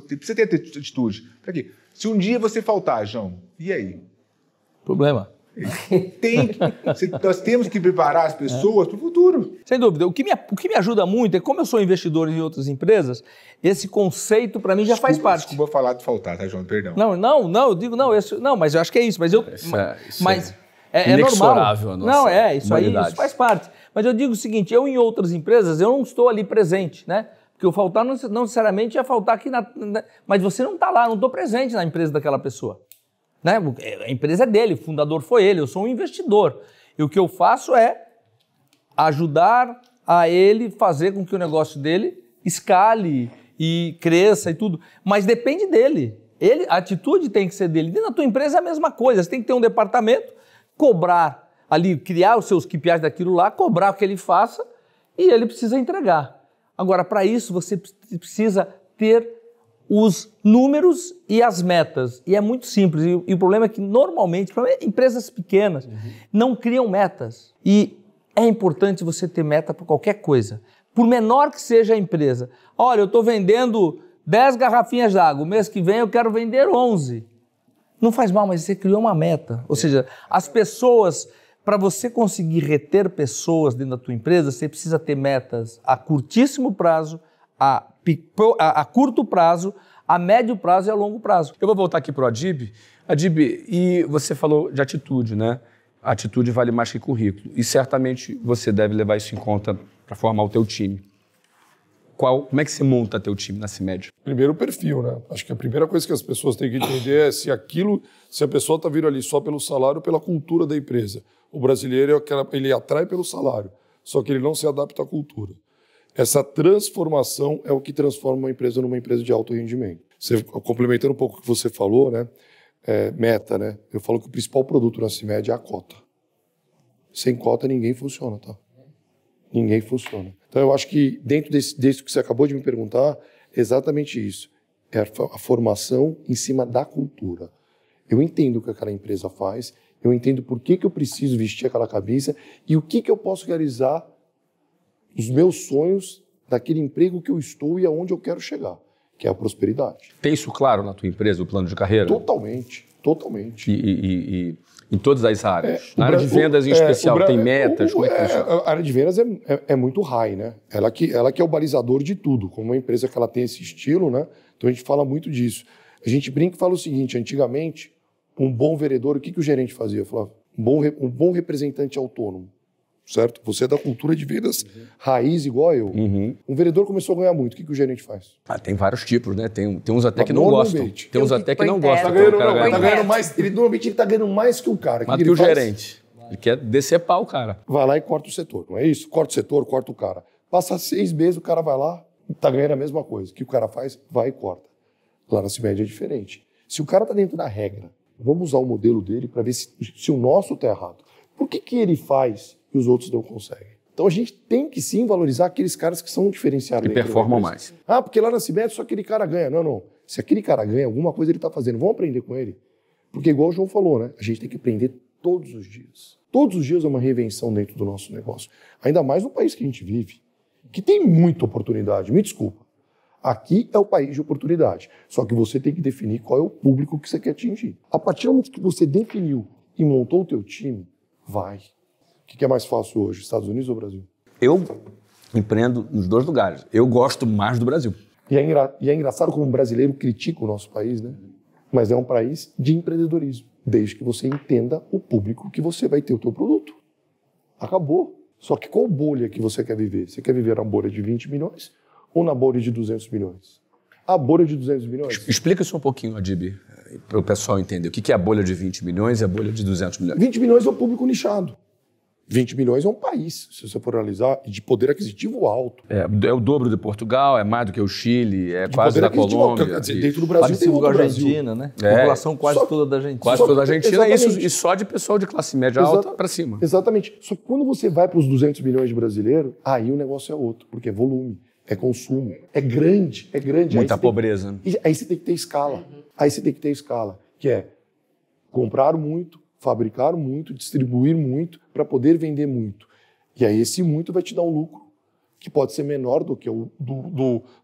Precisa ter atitude. Para quê? Se um dia você faltar, João, e aí? Problema. Nós temos que preparar as pessoas para o futuro. Sem dúvida. O que me ajuda muito é, como eu sou investidor em outras empresas, esse conceito para mim já faz parte. Desculpa falar de faltar, tá, João? Perdão. Não, eu digo, não, mas eu acho que é isso. Mas é inexorável normal. Isso humanidade. Isso faz parte. Mas eu digo o seguinte, eu em outras empresas, eu não estou ali presente, né? Porque o faltar não necessariamente é faltar aqui mas você não está lá, não estou presente na empresa daquela pessoa. Né? A empresa é dele, o fundador foi ele, eu sou um investidor. E o que eu faço é ajudar a ele fazer com que o negócio dele escale e cresça e tudo. Mas depende dele. A atitude tem que ser dele. Dentro da tua empresa é a mesma coisa. Você tem que ter um departamento, cobrar ali, criar os seus KPIs daquilo lá, cobrar o que ele faça e ele precisa entregar. Agora, para isso, você precisa ter os números e as metas. E é muito simples. E o problema é que, normalmente, empresas pequenas não criam metas. E é importante você ter meta para qualquer coisa. Por menor que seja a empresa. Olha, eu estou vendendo 10 garrafinhas d'água. O mês que vem eu quero vender 11. Não faz mal, mas você criou uma meta. Ou seja, as pessoas... Para você conseguir reter pessoas dentro da tua empresa, você precisa ter metas a curtíssimo prazo, a curto prazo, a médio prazo e a longo prazo. Eu vou voltar aqui para o Adib. Adib, e você falou de atitude, né? A atitude vale mais que currículo. E certamente você deve levar isso em conta para formar o teu time. Como é que você monta teu time na CIMED? Primeiro o perfil, né? Acho que a primeira coisa que as pessoas têm que entender é se a pessoa está vindo ali só pelo salário ou pela cultura da empresa. O brasileiro, ele atrai pelo salário, só que ele não se adapta à cultura. Essa transformação é o que transforma uma empresa numa empresa de alto rendimento. Complementando um pouco o que você falou, né? Meta, né? Eu falo que o principal produto na CIMED é a cota. Sem cota ninguém funciona, tá? Ninguém funciona. Então eu acho que dentro desse que você acabou de me perguntar, é exatamente isso. É a formação em cima da cultura. Eu entendo o que aquela empresa faz, eu entendo por que eu preciso vestir aquela camisa e o que eu posso realizar os meus sonhos daquele emprego que eu estou e aonde eu quero chegar, que é a prosperidade. Tem isso claro na tua empresa, o plano de carreira? Totalmente. E em todas as áreas? Na área de vendas em especial, tem metas? Como é que funciona? A área de vendas é muito high, né? Ela que é o balizador de tudo. Como uma empresa que ela tem esse estilo, né? Então a gente fala muito disso. A gente brinca e fala o seguinte, antigamente, um bom vereador, o que o gerente fazia? Falava, um bom representante autônomo, certo? Você é da cultura de vendas raiz igual eu. Um vereador começou a ganhar muito, o que o gerente faz? Tem vários tipos, né? Tem uns até que não gostam. Tem uns até que não gostam. Tá ganhando mais, normalmente ele tá ganhando mais que o cara. Mais que o gerente. Ele quer decepar o cara. Vai lá e corta o setor, não é isso? Corta o setor, corta o cara. Passa 6 meses, o cara vai lá, tá ganhando a mesma coisa. O que o cara faz? Vai e corta. Lá na CIMED é diferente. Se o cara tá dentro da regra, vamos usar o modelo dele para ver se o nosso tá errado. Por que ele faz e os outros não conseguem? Então a gente tem que sim valorizar aqueles caras que são diferenciados. Que performam mais. Ah, porque lá na CIMED só aquele cara ganha. Não. Se aquele cara ganha, alguma coisa ele tá fazendo. Vamos aprender com ele. Porque igual o João falou, né? A gente tem que aprender todos os dias. Todos os dias é uma reinvenção dentro do nosso negócio. Ainda mais no país que a gente vive, que tem muita oportunidade. Me desculpa. Aqui é o país de oportunidade. Só que você tem que definir qual é o público que você quer atingir. A partir do momento que você definiu e montou o teu time, vai. O que é mais fácil hoje, Estados Unidos ou Brasil? Eu empreendo nos 2 lugares. Eu gosto mais do Brasil. E é engraçado como o brasileiro critica o nosso país, né? Mas é um país de empreendedorismo, desde que você entenda o público que você vai ter o teu produto. Acabou. Só que qual bolha que você quer viver? Você quer viver na bolha de 20 milhões ou na bolha de 200 milhões? A bolha de 200 milhões... Explica isso um pouquinho, Adib, para o pessoal entender. O que é a bolha de 20 milhões e a bolha de 200 milhões? 20 milhões é o público nichado. 20 milhões é um país, se você for analisar, de poder aquisitivo alto. É o dobro de Portugal, é mais do que o Chile, é quase da Colômbia. Quer dizer, dentro do Brasil tem outro Argentina, né? A população quase toda da Argentina. Quase toda da Argentina, e só de pessoal de classe média alta para cima. Exatamente. Só que quando você vai para os 200 milhões de brasileiros, aí o negócio é outro, porque é volume, é consumo, é grande. Muita pobreza. Aí você tem que ter escala. Que é comprar muito, fabricar muito, distribuir muito, para poder vender muito. E aí esse muito vai te dar um lucro que pode ser menor do que o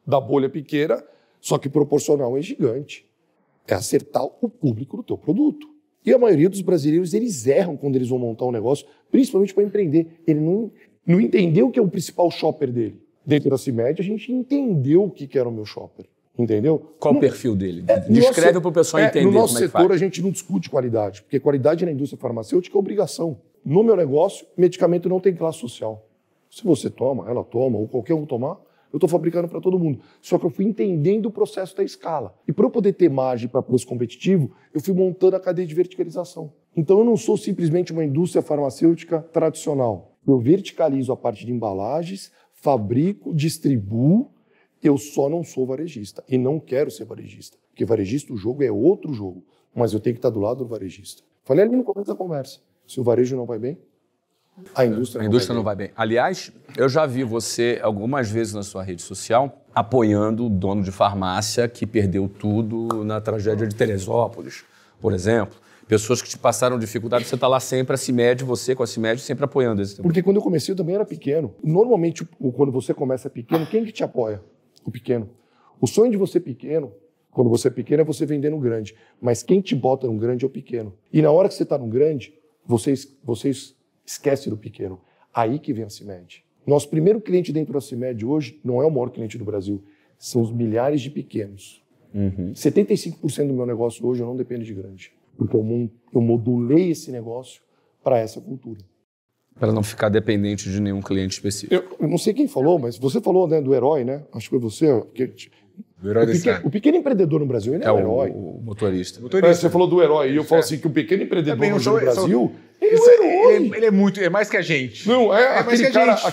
da bolha pequena, só que proporcional é gigante. É acertar o público do teu produto. E a maioria dos brasileiros, eles erram quando eles vão montar um negócio, principalmente para empreender. Ele não entendeu o que é o principal shopper dele. Dentro da CIMED, a gente entendeu o que era o meu shopper. Entendeu? Qual o perfil dele? Descreve para o pessoal entender como é que faz. No nosso setor, a faz. gente não discute qualidade, porque qualidade na indústria farmacêutica é obrigação. No meu negócio, medicamento não tem classe social. Se você toma, ela toma, ou qualquer um tomar, eu estou fabricando para todo mundo. Só que eu fui entendendo o processo da escala. E para eu poder ter margem para preço competitivo, eu fui montando a cadeia de verticalização. Então eu não sou simplesmente uma indústria farmacêutica tradicional. Eu verticalizo a parte de embalagens, fabrico, distribuo. Eu só não sou varejista e não quero ser varejista, porque varejista, o jogo é outro jogo, mas eu tenho que estar do lado do varejista. Falei ali no começo da conversa, se o varejo não vai bem, a indústria não vai bem. Aliás, eu já vi você algumas vezes na sua rede social apoiando o dono de farmácia que perdeu tudo na tragédia de Teresópolis, por exemplo. Pessoas que te passaram dificuldade, você está lá sempre, a CIMED, você com a CIMED, sempre apoiando esse tema. Porque quando eu comecei, eu também era pequeno. Normalmente, quando você começa pequeno, quem que te apoia? O pequeno. O sonho de você pequeno, quando você é pequeno, é você vender no grande. Mas quem te bota no grande é o pequeno. E na hora que você está no grande, você esquece do pequeno. Aí que vem a CIMED. Nosso primeiro cliente dentro da CIMED hoje não é o maior cliente do Brasil. São os milhares de pequenos. 75% do meu negócio hoje eu não dependo de grande. Porque eu modulei esse negócio para essa cultura. Para não ficar dependente de nenhum cliente específico. Eu não sei quem falou, mas você falou, né, do herói, né? Acho que foi você. Do herói O pequeno empreendedor no Brasil, ele é um herói. O motorista. Você falou do herói, e eu falo assim, que o pequeno empreendedor no Brasil, ele é um herói. Ele é mais que a gente. Não, mais que a gente.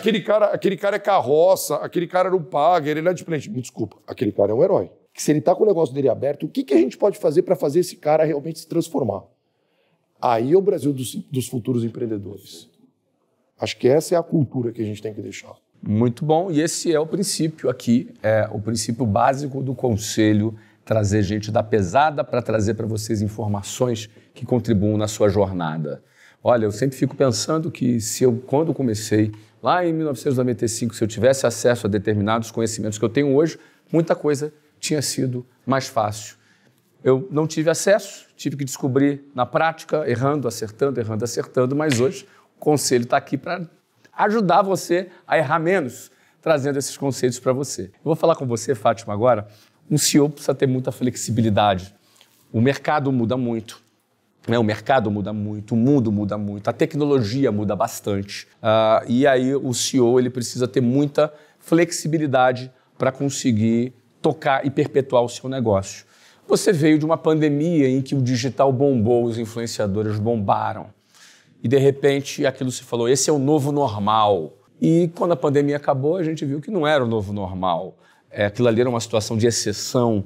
Aquele cara é carroça, aquele cara não paga, ele não é diferente. Me desculpa, aquele cara é um herói. Que se ele está com o negócio dele aberto, o que a gente pode fazer para fazer esse cara realmente se transformar? Aí é o Brasil dos futuros empreendedores. Acho que essa é a cultura que a gente tem que deixar. Muito bom. E esse é o princípio aqui, é o princípio básico do conselho, trazer gente da pesada para trazer para vocês informações que contribuam na sua jornada. Olha, eu sempre fico pensando que quando comecei, lá em 1995, se eu tivesse acesso a determinados conhecimentos que eu tenho hoje, muita coisa tinha sido mais fácil. Eu não tive acesso, tive que descobrir na prática, errando, acertando, mas hoje o conselho está aqui para ajudar você a errar menos, trazendo esses conceitos para você. Eu vou falar com você, Fátima, agora. Um CEO precisa ter muita flexibilidade. O mercado muda muito. O mercado muda muito, o mundo muda muito, a tecnologia muda bastante. E aí o CEO ele precisa ter muita flexibilidade para conseguir tocar e perpetuar o seu negócio. Você veio de uma pandemia em que o digital bombou, os influenciadores bombaram. E, de repente, aquilo se falou, esse é o novo normal. E quando a pandemia acabou, a gente viu que não era o novo normal. Aquilo ali era uma situação de exceção.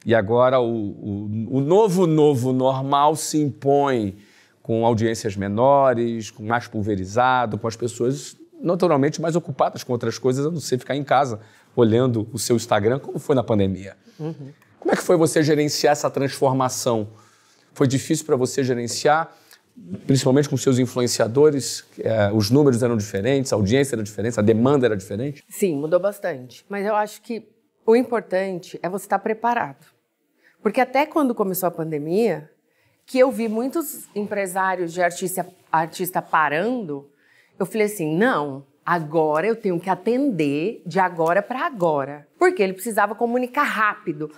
E agora o novo normal se impõe com audiências menores, com mais pulverizado, com as pessoas naturalmente mais ocupadas com outras coisas, a não ser ficar em casa olhando o seu Instagram, como foi na pandemia. Uhum. Como é que foi você gerenciar essa transformação? Foi difícil para você gerenciar, principalmente com seus influenciadores? Os números eram diferentes, a audiência era diferente, a demanda era diferente? Sim, mudou bastante. Mas eu acho que o importante é você estar preparado. Porque até quando começou a pandemia, que eu vi muitos empresários de artista parando, eu falei assim, não, agora eu tenho que atender de agora para agora. Porque ele precisava comunicar rápido.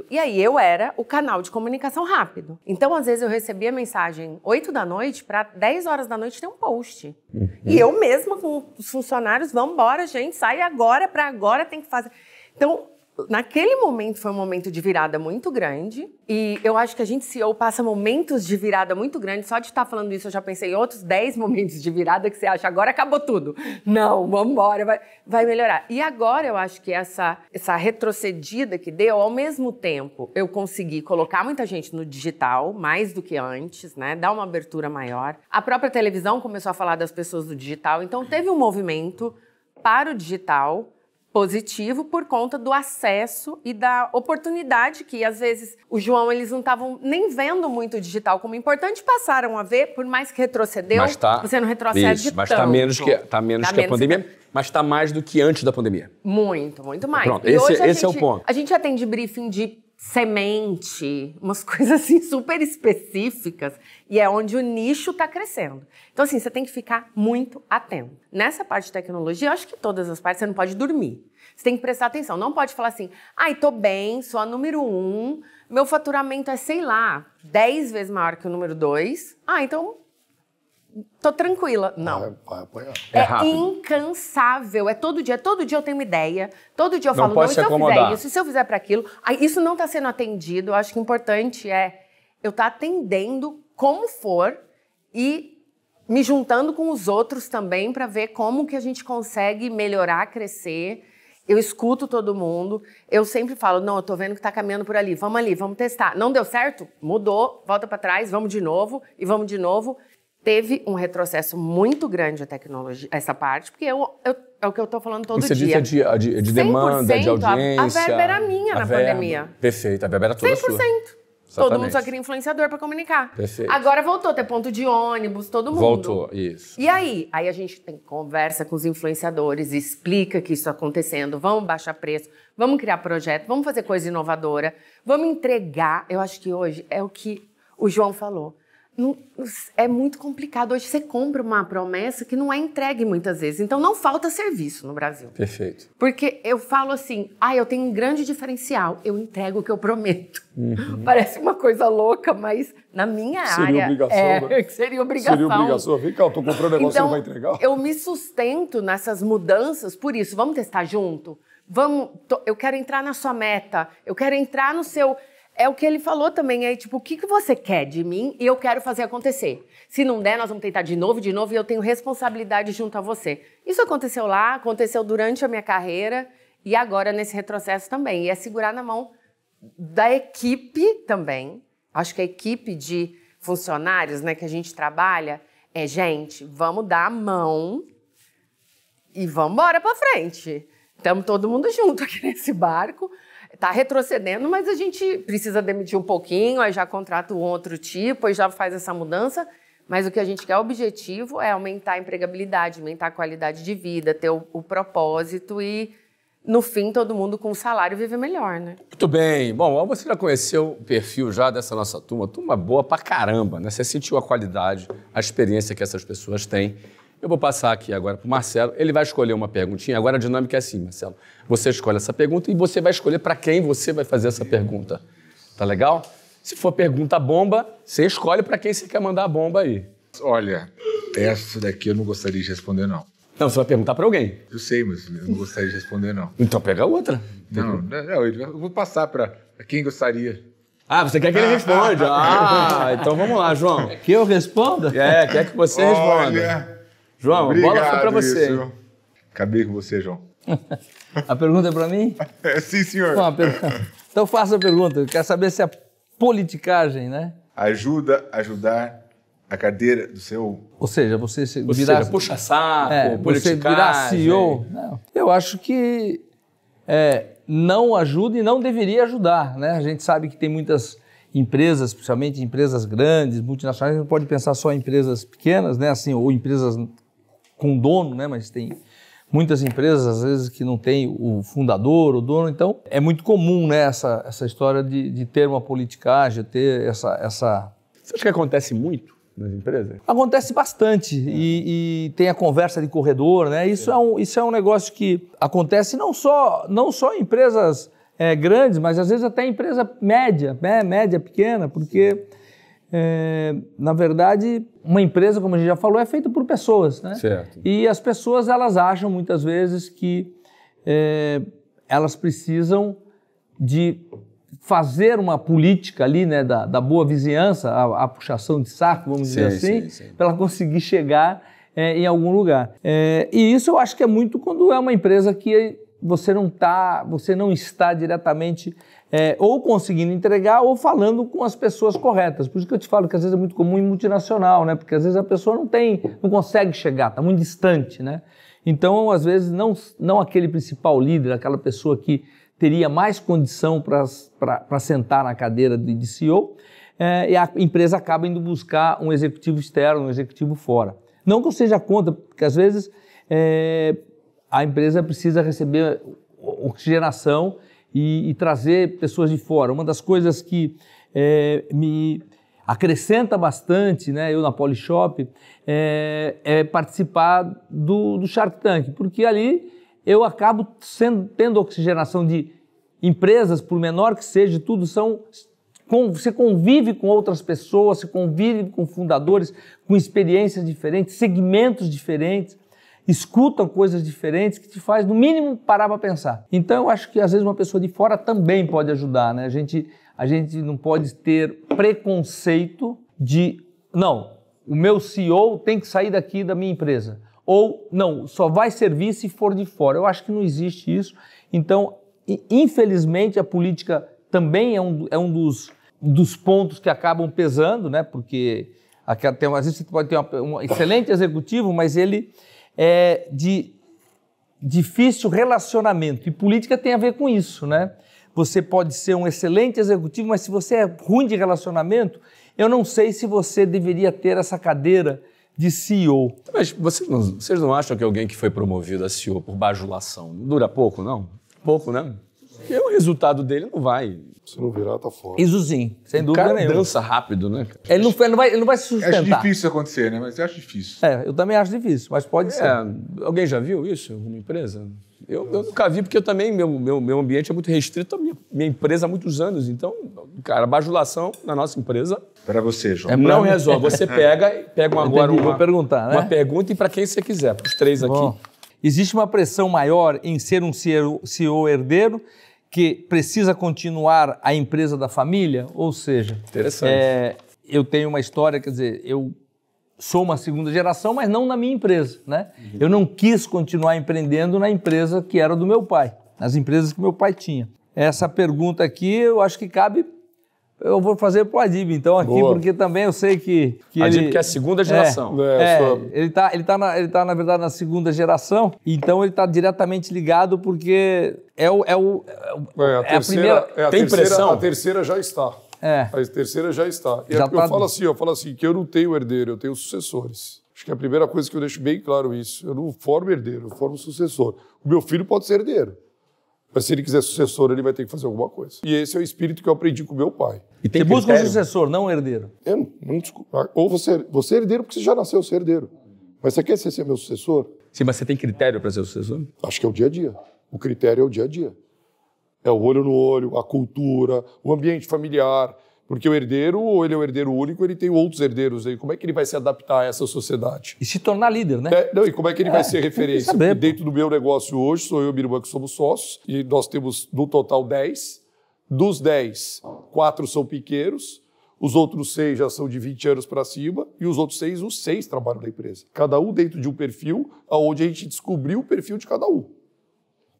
E aí eu era o canal de comunicação rápido. Então, às vezes, eu recebia mensagem 8 da noite para 10 horas da noite ter um post. Uhum. E eu mesma com os funcionários, vamos embora, gente, sai agora para agora, tem que fazer. Então, naquele momento foi um momento de virada muito grande e eu acho que a gente CEO passa momentos de virada muito grande. Só de estar falando isso eu já pensei em outros 10 momentos de virada que você acha agora acabou tudo. Não, vamos embora, vai melhorar. E agora eu acho que essa retrocedida que deu, ao mesmo tempo eu consegui colocar muita gente no digital, mais do que antes, né? Dar uma abertura maior. A própria televisão começou a falar das pessoas do digital, então teve um movimento para o digital positivo por conta do acesso e da oportunidade que, às vezes, o João, eles não estavam nem vendo muito o digital como importante, passaram a ver, por mais que retrocedeu, você não retrocede isso, mas tanto. Está menos que a pandemia, mas está mais do que antes da pandemia. Muito mais. Pronto, esse é o ponto. A gente atende briefing de semente, umas coisas assim super específicas, e é onde o nicho está crescendo. Então, assim, você tem que ficar muito atento. Nessa parte de tecnologia, eu acho que todas as partes você não pode dormir. Você tem que prestar atenção. Não pode falar assim, tô bem, sou a número 1, meu faturamento é, sei lá, 10 vezes maior que o número 2. Então tô tranquila. Não. Vai apanhar. É incansável. É todo dia eu tenho uma ideia. Todo dia eu falo, não, e se eu fizer isso, e se eu fizer para aquilo? Isso não está sendo atendido. Eu acho que o importante é eu estar atendendo como for e me juntando com os outros também para ver como que a gente consegue melhorar, crescer. Eu escuto todo mundo. Eu sempre falo, não, eu tô vendo que tá caminhando por ali, vamos testar. Não deu certo? Mudou, volta para trás, vamos de novo e vamos de novo. Teve um retrocesso muito grande a tecnologia, essa parte, porque é o que eu tô falando todo dia. Você disse de demanda, de audiência. A verba era minha na pandemia. Perfeito, a verba era toda 100%. sua. Todo mundo só queria influenciador para comunicar. Perfeito. Agora voltou a ter ponto de ônibus, todo mundo. Voltou, isso. E aí? Aí a gente tem conversa com os influenciadores, explica que isso está acontecendo, vamos baixar preço, vamos criar projeto, vamos fazer coisa inovadora, vamos entregar. Eu acho que hoje é o que o João falou. É muito complicado. Hoje você compra uma promessa que não é entregue muitas vezes. Então não falta serviço no Brasil. Perfeito. Porque eu falo assim, eu tenho um grande diferencial, eu entrego o que eu prometo. Uhum. Parece uma coisa louca, mas na minha área... Obrigação, né? Seria obrigação. Seria obrigação. Vem cá, eu tô comprando negócio, você não vai entregar. Eu me sustento nessas mudanças por isso. Vamos testar junto? Eu quero entrar na sua meta, eu quero entrar no seu... É o que ele falou também, o que você quer de mim e eu quero fazer acontecer. Se não der, nós vamos tentar de novo, e eu tenho responsabilidade junto a você. Isso aconteceu lá, aconteceu durante a minha carreira e agora nesse retrocesso também. E é segurar na mão da equipe também. Acho que a equipe de funcionários, né, que a gente trabalha, gente, vamos dar a mão e vamos embora para frente. Estamos todo mundo junto aqui nesse barco. Está retrocedendo, mas a gente precisa demitir um pouquinho, aí já contrata um outro tipo, aí já faz essa mudança. Mas o que a gente quer, o objetivo é aumentar a empregabilidade, aumentar a qualidade de vida, ter o propósito e, no fim, todo mundo com salário viver melhor, né? Muito bem. Bom, você já conheceu o perfil já dessa nossa turma boa pra caramba, né? Você sentiu a qualidade, a experiência que essas pessoas têm. Eu vou passar aqui agora para o Marcelo. Ele vai escolher uma perguntinha. Agora a dinâmica é assim, Marcelo. Você escolhe essa pergunta e você vai escolher para quem você vai fazer essa pergunta. Tá legal? Se for pergunta bomba, você escolhe para quem você quer mandar a bomba aí. Olha, essa daqui eu não gostaria de responder, não. Não, você vai perguntar para alguém. Eu sei, mas eu não gostaria de responder, não. Então pega outra. Não, eu vou passar para quem gostaria. Você quer que ele responda? Então vamos lá, João. Que eu responda? Quer que você responda. Olha, João, Obrigado, bola foi pra você. Wilson. Acabei com você, João. A pergunta é para mim? Sim, senhor. Bom, então faça a pergunta. Eu quero saber se a politicagem, né? Ajudar a cadeira do seu... Ou seja, você Ou seja, puxa saco, você virar CEO. Não, eu acho que não ajuda e não deveria ajudar, né? A gente sabe que tem muitas empresas, especialmente empresas grandes, multinacionais, a gente não pode pensar só em empresas pequenas, né? Assim, ou empresas com dono, né? Mas tem muitas empresas, às vezes, que não tem o fundador, o dono. Então, é muito comum, né? Essa história de ter uma politicagem, ter essa... Você acha que acontece muito nas empresas? Acontece bastante e tem a conversa de corredor, né? Isso é um negócio que acontece não só em empresas grandes, mas às vezes até em empresa média, pequena, porque na verdade uma empresa, como a gente já falou, é feita por pessoas, né? Certo. E as pessoas, elas acham muitas vezes que elas precisam de fazer uma política ali, né, da boa vizinhança, a puxação de saco, vamos dizer assim, para ela conseguir chegar em algum lugar. E isso eu acho que é muito quando é uma empresa que você não está diretamente ou conseguindo entregar ou falando com as pessoas corretas. Por isso que eu te falo que às vezes é muito comum em multinacional, né? Porque às vezes a pessoa não consegue chegar, está muito distante, né? Então, às vezes, não aquele principal líder, aquela pessoa que teria mais condição para sentar na cadeira de CEO, e a empresa acaba indo buscar um executivo externo, um executivo fora. Não que eu seja contra, porque às vezes a empresa precisa receber oxigenação e trazer pessoas de fora. Uma das coisas que me acrescenta bastante, né, eu na Polishop, é participar do Shark Tank, porque ali eu acabo tendo oxigenação de empresas, por menor que seja, tudo você convive com outras pessoas, você convive com fundadores, com experiências diferentes, segmentos diferentes, escutam coisas diferentes que te faz, no mínimo, parar para pensar. Então, eu acho que, às vezes, uma pessoa de fora também pode ajudar, né? A gente não pode ter preconceito de, não, o meu CEO tem que sair daqui da minha empresa. Ou, não, só vai servir se for de fora. Eu acho que não existe isso. Então, infelizmente, a política também é um dos pontos que acabam pesando, né? Porque às vezes você pode ter um excelente executivo, mas ele é de difícil relacionamento. E política tem a ver com isso, né? Você pode ser um excelente executivo, mas se você é ruim de relacionamento, eu não sei se você deveria ter essa cadeira de CEO. Mas vocês não acham que alguém que foi promovido a CEO por bajulação dura pouco, não? Pouco, né? Porque o resultado dele não vai... Se não virar, tá fora. Isso sim, sem dúvida nenhuma. O cara dança rápido, né? Ele não vai se sustentar. Acho difícil isso acontecer, né? Mas eu acho difícil. Eu também acho difícil, mas pode ser. Alguém já viu isso em alguma empresa? Eu nunca vi, porque eu também, meu ambiente é muito restrito à minha empresa há muitos anos. Então, cara, bajulação na nossa empresa... Para você, João. Não resolve. Você pega agora vou perguntar, né? uma pergunta e para quem você quiser, para os três aqui. Existe uma pressão maior em ser um CEO herdeiro que precisa continuar a empresa da família? Ou seja, interessante. Eu tenho uma história, quer dizer, eu sou uma segunda geração, mas não na minha empresa, né? Eu não quis continuar empreendendo na empresa que era do meu pai, nas empresas que meu pai tinha. Essa pergunta aqui, eu acho que cabe... Eu vou fazer pro Adib, então, aqui, Boa. Porque também eu sei que Adib, que é a segunda geração. Ele tá, na verdade, na segunda geração, então ele está diretamente ligado porque a primeira... Tem pressão? A terceira já está. A terceira já está. E eu falo assim, que eu não tenho herdeiro, eu tenho sucessores. Acho que é a primeira coisa que eu deixo bem claro isso. Eu não formo herdeiro, eu formo sucessor. O meu filho pode ser herdeiro. Mas se ele quiser sucessor, ele vai ter que fazer alguma coisa. E esse é o espírito que eu aprendi com meu pai. Você busca um sucessor, não um herdeiro. Ou você é herdeiro porque você já nasceu ser herdeiro. Mas você quer ser meu sucessor? Sim, mas você tem critério para ser o sucessor? Acho que é o dia a dia. O critério é o dia a dia. É o olho no olho, a cultura, o ambiente familiar. Porque o herdeiro, ou ele é o herdeiro único, ele tem outros herdeiros aí. Como é que ele vai se adaptar a essa sociedade? E se tornar líder, né? E como é que ele vai ser referência? Porque dentro do meu negócio hoje, sou eu e minha irmã que somos sócios, e nós temos, no total, 10. Dos 10, 4 são piqueiros. os outros 6 já são de 20 anos para cima, e os outros 6, os 6 trabalham na empresa. Cada um dentro de um perfil, onde a gente descobriu o perfil de cada um.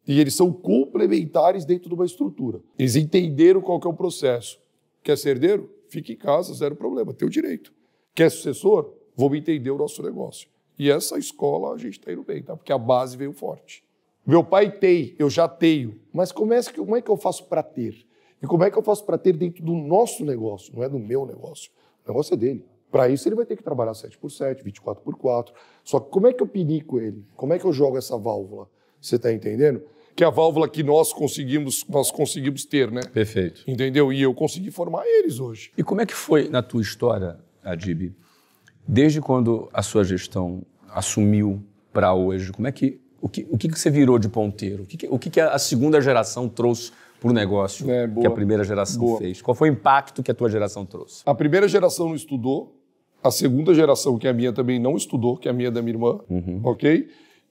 E eles são complementares dentro de uma estrutura. Eles entenderam qual que é o processo. Quer ser herdeiro? Fique em casa, zero problema, tem o direito. Quer sucessor? Vamos entender o nosso negócio. E essa escola a gente está indo bem, tá? Porque a base veio forte. Meu pai tem, eu já tenho. Mas como é que eu faço para ter? E como é que eu faço para ter dentro do nosso negócio? Não é do meu negócio. O negócio é dele. Para isso ele vai ter que trabalhar 7x7, 24x4. Só que como é que eu pinico ele? Como é que eu jogo essa válvula? Você está entendendo? Que é a válvula que nós conseguimos ter, né? Perfeito. Entendeu? E eu consegui formar eles hoje. E como é que foi na tua história, Adib? Desde quando a sua gestão assumiu para hoje, o que você virou de ponteiro? O que a segunda geração trouxe para o negócio que a primeira geração fez? Qual foi o impacto que a tua geração trouxe? A primeira geração não estudou, a segunda geração, que é a minha, também não estudou, que é a minha da minha irmã, ok?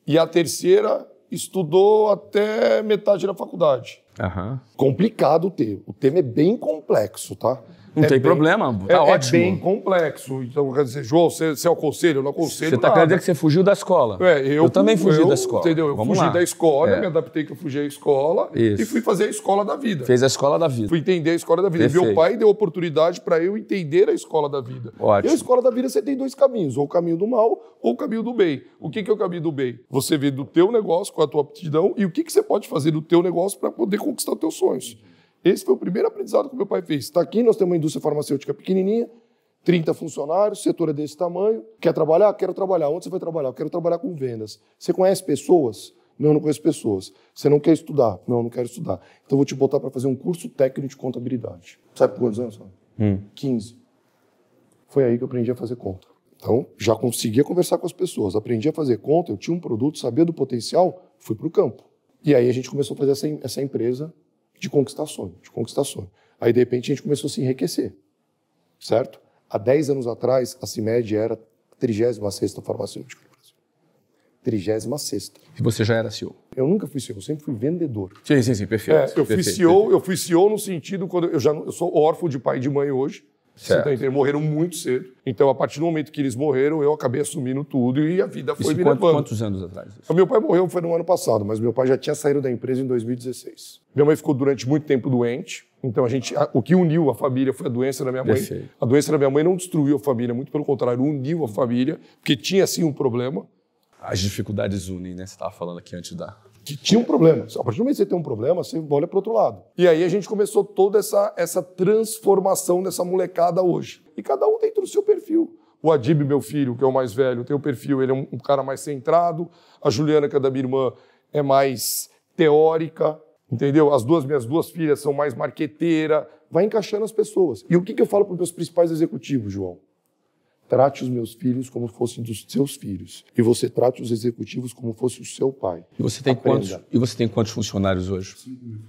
E a terceira estudou até metade da faculdade. Complicado o tema. O tema é bem complexo, tá? Não tem problema, tá ótimo. É bem complexo. Então, quer dizer, João, você aconselha? Eu não aconselho. Você está querendo dizer que você fugiu da escola. Eu também fugi da escola. Entendeu? Eu fugi da escola, me adaptei que eu fugi da escola e fui fazer a escola da vida. Fez a escola da vida. Fui entender a escola da vida. Perfeito. Meu pai deu oportunidade para eu entender a escola da vida. Ótimo. E a escola da vida você tem 2 caminhos, ou o caminho do mal ou o caminho do bem. O que é o caminho do bem? Você vê do teu negócio, com a tua aptidão, e o que você pode fazer do teu negócio para poder conquistar os teus sonhos. Esse foi o primeiro aprendizado que meu pai fez. Está aqui, nós temos uma indústria farmacêutica pequenininha, 30 funcionários, setor é desse tamanho. Quer trabalhar? Quero trabalhar. Onde você vai trabalhar? Eu quero trabalhar com vendas. Você conhece pessoas? Não, eu não conheço pessoas. Você não quer estudar? Não, eu não quero estudar. Então eu vou te botar para fazer um curso técnico de contabilidade. Sabe por quantos anos? 15. Foi aí que eu aprendi a fazer conta. Então, já conseguia conversar com as pessoas, aprendi a fazer conta, eu tinha um produto, sabia do potencial, fui para o campo. E aí a gente começou a fazer essa empresa de conquistar sonho. Aí, de repente, a gente começou a se enriquecer, certo? Há 10 anos atrás, a CIMED era a 36ª farmacêutica do Brasil. 36ª. E você já era CEO? Eu nunca fui CEO, eu sempre fui vendedor. Sim, perfeito. Eu fui CEO no sentido, quando eu sou órfão de pai e de mãe hoje. Você tá entendendo? Morreram muito cedo. Então, a partir do momento que eles morreram, eu acabei assumindo tudo e a vida foi me levando. Quantos anos atrás? Meu pai morreu foi no ano passado, mas meu pai já tinha saído da empresa em 2016. Minha mãe ficou durante muito tempo doente. Então, o que uniu a família foi a doença da minha mãe. Perfeito. A doença da minha mãe não destruiu a família, muito pelo contrário, uniu a família, porque tinha, sim, um problema. As dificuldades unem, né? Você estava falando aqui antes da... Que tinha um problema. A partir do momento que você tem um problema, você olha para o outro lado. E aí a gente começou toda essa transformação dessa molecada hoje. E cada um dentro do seu perfil. O Adib, meu filho, que é o mais velho, tem o perfil, ele é um cara mais centrado. A Juliana, que é da minha irmã, é mais teórica, entendeu? Minhas duas filhas são mais marqueteiras. Vai encaixando as pessoas. E o que eu falo para os meus principais executivos, João? Trate os meus filhos como fossem dos seus filhos. E você trate os executivos como fosse o seu pai. E você tem quantos funcionários hoje?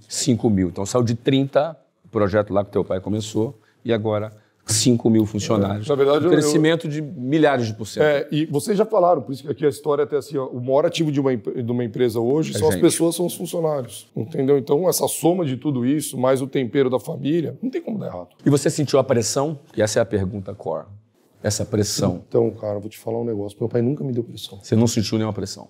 5 mil. Então saiu de 30, o projeto lá que teu pai começou, e agora 5 mil funcionários. Na verdade, crescimento de milhares de %. E vocês já falaram, por isso que aqui a história é até assim, ó, o maior ativo de uma empresa hoje são as pessoas, são os funcionários. Entendeu? Então, essa soma de tudo isso, mais o tempero da família, não tem como dar errado. E você sentiu a pressão? E essa é a pergunta core. Essa pressão. Então, cara, eu vou te falar um negócio. Meu pai nunca me deu pressão. Você não sentiu nenhuma pressão?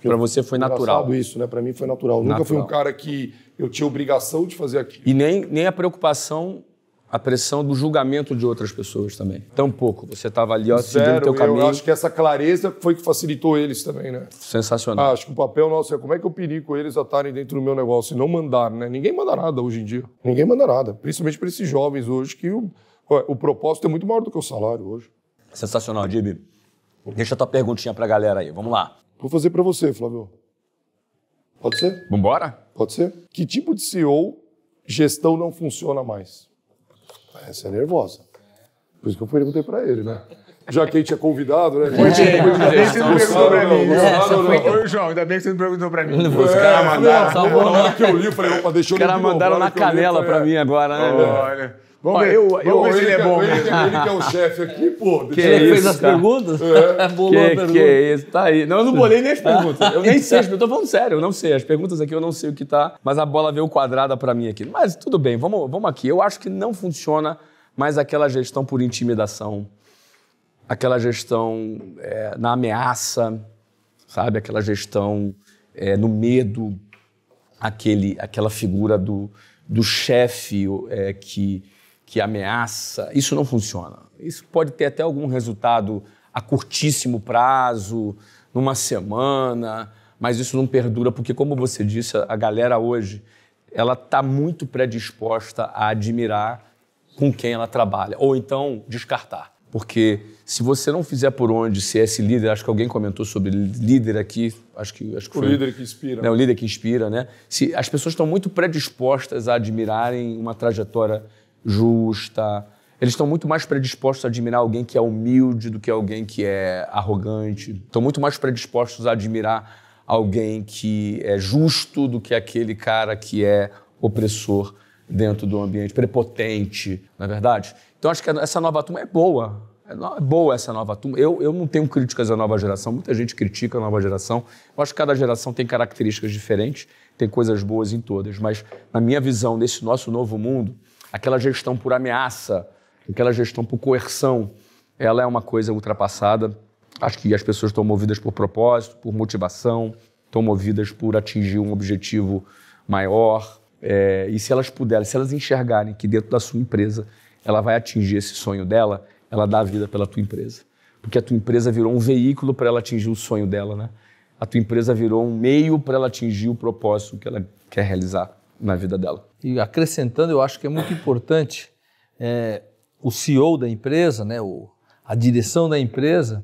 Para você foi natural. Isso, né? Para mim foi natural. Nunca fui um cara que eu tinha obrigação de fazer aquilo. E nem a preocupação, a pressão do julgamento de outras pessoas também. Tão pouco. Você estava ali, ó, seguindo o teu caminho. Eu acho que essa clareza foi que facilitou eles também, né? Sensacional. Acho que o papel nosso é como é que eu perigo eles a estarem dentro do meu negócio e não mandar, né? Ninguém manda nada hoje em dia. Ninguém manda nada. Principalmente para esses jovens hoje que o propósito é muito maior do que o salário hoje. Sensacional, Adib. Deixa a tua perguntinha pra galera aí. Vamos lá. Vou fazer para você, Flávio. Pode ser? Vambora? Pode ser? Que tipo de CEO gestão não funciona mais? Essa é nervosa. Por isso que eu perguntei para ele, né? Já que ele tinha convidado, né? Ainda bem que você não perguntou pra mim. Ô, João, ainda bem que você não perguntou pra mim. Os caras mandaram. Na hora que eu li, eu falei, opa, deixa eu ler. Os caras mandaram na canela pra mim agora, né? Olha. Vamos ver se ele é bom mesmo. Ele que é o chefe aqui, pô. Ele fez as perguntas? Bolou a pergunta. Que é isso? Tá aí. Não, eu não bolei nem as perguntas. Eu nem sei, eu tô falando sério, eu não sei. As perguntas aqui eu não sei o que tá, mas a bola veio quadrada pra mim aqui. Mas tudo bem, vamos aqui. Eu acho que não funciona mas aquela gestão por intimidação, aquela gestão na ameaça, sabe? Aquela gestão no medo, aquela figura do chefe que ameaça. Isso não funciona. Isso pode ter até algum resultado a curtíssimo prazo, numa semana, mas isso não perdura, porque, como você disse, a galera hoje ela está muito predisposta a admirar com quem ela trabalha, ou então descartar. Porque se você não fizer por onde ser esse líder, acho que alguém comentou sobre líder aqui, acho que foi... O líder que inspira. Né, o líder que inspira, né? As pessoas estão muito predispostas a admirarem uma trajetória justa, eles estão muito mais predispostos a admirar alguém que é humilde do que alguém que é arrogante, estão muito mais predispostos a admirar alguém que é justo do que aquele cara que é opressor dentro do ambiente, prepotente, não é verdade? Então, acho que essa nova turma é boa. É boa essa nova turma. Eu não tenho críticas à nova geração. Muita gente critica a nova geração. Eu acho que cada geração tem características diferentes, tem coisas boas em todas. Mas, na minha visão, nesse nosso novo mundo, aquela gestão por ameaça, aquela gestão por coerção, ela é uma coisa ultrapassada. Acho que as pessoas estão movidas por propósito, por motivação, estão movidas por atingir um objetivo maior. E se elas puderem, se elas enxergarem que dentro da sua empresa ela vai atingir esse sonho dela, ela dá a vida pela tua empresa. Porque a tua empresa virou um veículo para ela atingir o sonho dela, né? A tua empresa virou um meio para ela atingir o propósito que ela quer realizar na vida dela. E acrescentando, eu acho que é muito importante o CEO da empresa, né, a direção da empresa,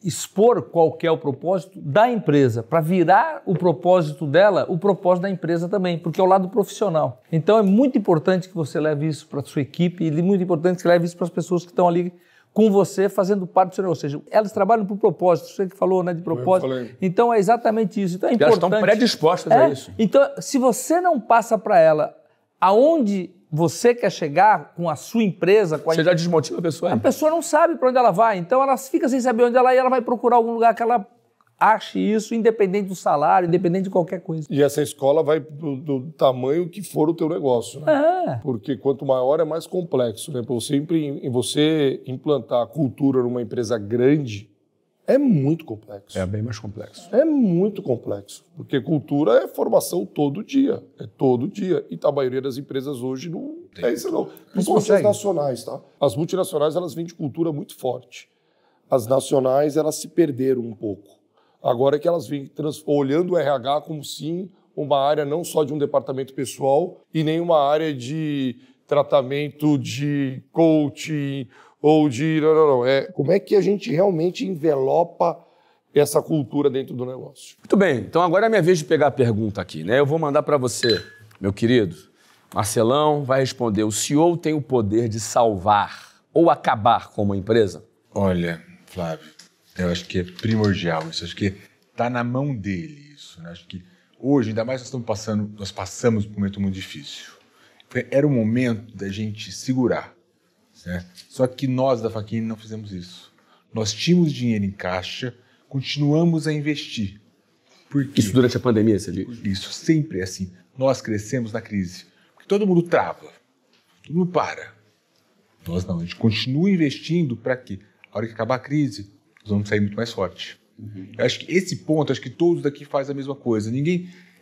expor qual que é o propósito da empresa, para virar o propósito dela, o propósito da empresa também, porque é o lado profissional. Então é muito importante que você leve isso para a sua equipe e muito importante que você leve isso para as pessoas que estão ali com você, fazendo parte do seu negócio. Ou seja, elas trabalham por propósito, você que falou, né, de propósito. Então é exatamente isso. Então é importante. Elas estão predispostas a isso. Então, se você não passa para ela aonde você quer chegar com a sua empresa... Você já desmotiva a pessoa. A pessoa não sabe para onde ela vai, então ela fica sem saber onde ela vai e ela vai procurar algum lugar que ela ache isso, independente do salário, independente de qualquer coisa. E essa escola vai do tamanho que for o teu negócio, né? Porque quanto maior é mais complexo, né? Você implantar a cultura numa empresa grande é muito complexo. É bem mais complexo. É muito complexo, porque cultura é formação todo dia, e a maioria das empresas hoje não é isso não. Principalmente as nacionais, tá? As multinacionais, elas vêm de cultura muito forte. As nacionais, elas se perderam um pouco. Agora é que elas vêm olhando o RH como sim uma área não só de um departamento pessoal e nem uma área de tratamento de coaching ou de... Não. Como é que a gente realmente envelopa essa cultura dentro do negócio? Muito bem, então agora é minha vez de pegar a pergunta aqui, né? Eu vou mandar para você, meu querido. Marcelão vai responder: o CEO tem o poder de salvar ou acabar com uma empresa? Olha, Flávio, eu acho que é primordial isso. Acho que está na mão dele isso, né? Acho que hoje, ainda mais nós passamos por um momento muito difícil. Era o momento da gente segurar. Certo? Só que nós da Facchini não fizemos isso. Nós tínhamos dinheiro em caixa, continuamos a investir. Por quê? Isso durante a pandemia, você diz? Isso sempre é assim. Nós crescemos na crise. Porque todo mundo trava, todo mundo para. Nós não, a gente continua investindo para quê? A hora que acabar a crise, nós vamos sair muito mais forte. Eu acho que esse ponto, acho que todos daqui fazem a mesma coisa.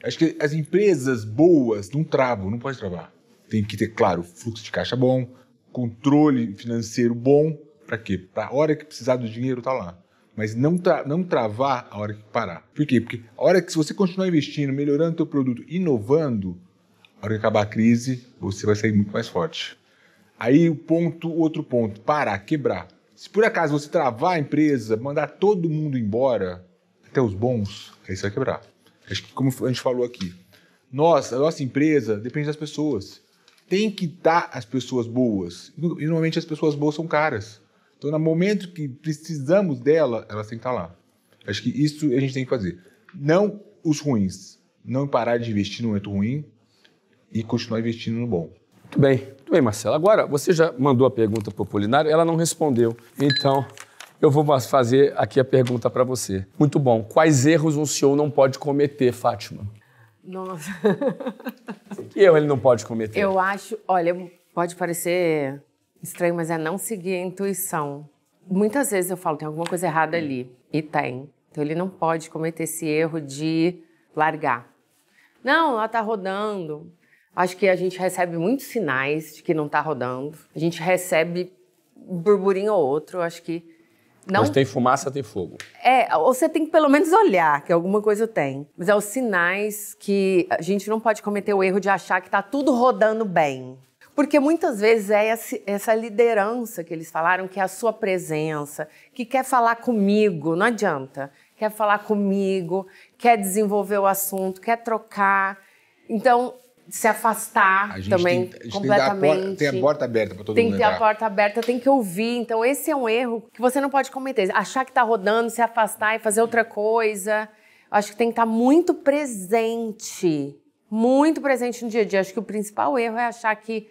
Acho que as empresas boas não travam, não pode travar. Tem que ter, claro, fluxo de caixa bom, controle financeiro bom, para quê? Para a hora que precisar do dinheiro, tá lá. Mas não travar a hora que parar. Por quê? Porque a hora que, se você continuar investindo, melhorando o teu produto, inovando, a hora que acabar a crise, você vai sair muito mais forte. Aí outro ponto, parar, quebrar. Se por acaso você travar a empresa, mandar todo mundo embora, até os bons, aí você vai quebrar. Acho que, como a gente falou aqui, a nossa empresa depende das pessoas. Tem que estar as pessoas boas. E normalmente as pessoas boas são caras. Então, no momento que precisamos dela, elas têm que estar lá. Acho que isso a gente tem que fazer. Não os ruins. Não parar de investir no momento ruim e continuar investindo no bom. Muito bem, Marcelo. Agora, você já mandou a pergunta para o Polinário, ela não respondeu. Então, eu vou fazer aqui a pergunta para você. Muito bom. Quais erros um CEO não pode cometer, Fátima? Nossa. Que erro ele não pode cometer? Eu acho, olha, pode parecer estranho, mas é não seguir a intuição. Muitas vezes eu falo, tem alguma coisa errada ali. E tem. Então ele não pode cometer esse erro de largar. Não, ela tá rodando. Acho que a gente recebe muitos sinais de que não tá rodando. A gente recebe um burburinho ou outro, acho que não... Mas tem fumaça, tem fogo. Ou você tem que pelo menos olhar que alguma coisa tem. Mas é os sinais que a gente não pode cometer o erro de achar que tá tudo rodando bem. Porque muitas vezes é essa liderança que eles falaram, que é a sua presença, que quer falar comigo, não adianta. Quer falar comigo, quer desenvolver o assunto, quer trocar. Então, se afastar também completamente. Tem a porta aberta para todo mundo Tem que ter entrar. a porta aberta, tem que ouvir. Então, esse é um erro que você não pode cometer. Achar que está rodando, se afastar e fazer outra coisa. Acho que tem que estar muito presente no dia a dia. Acho que o principal erro é achar que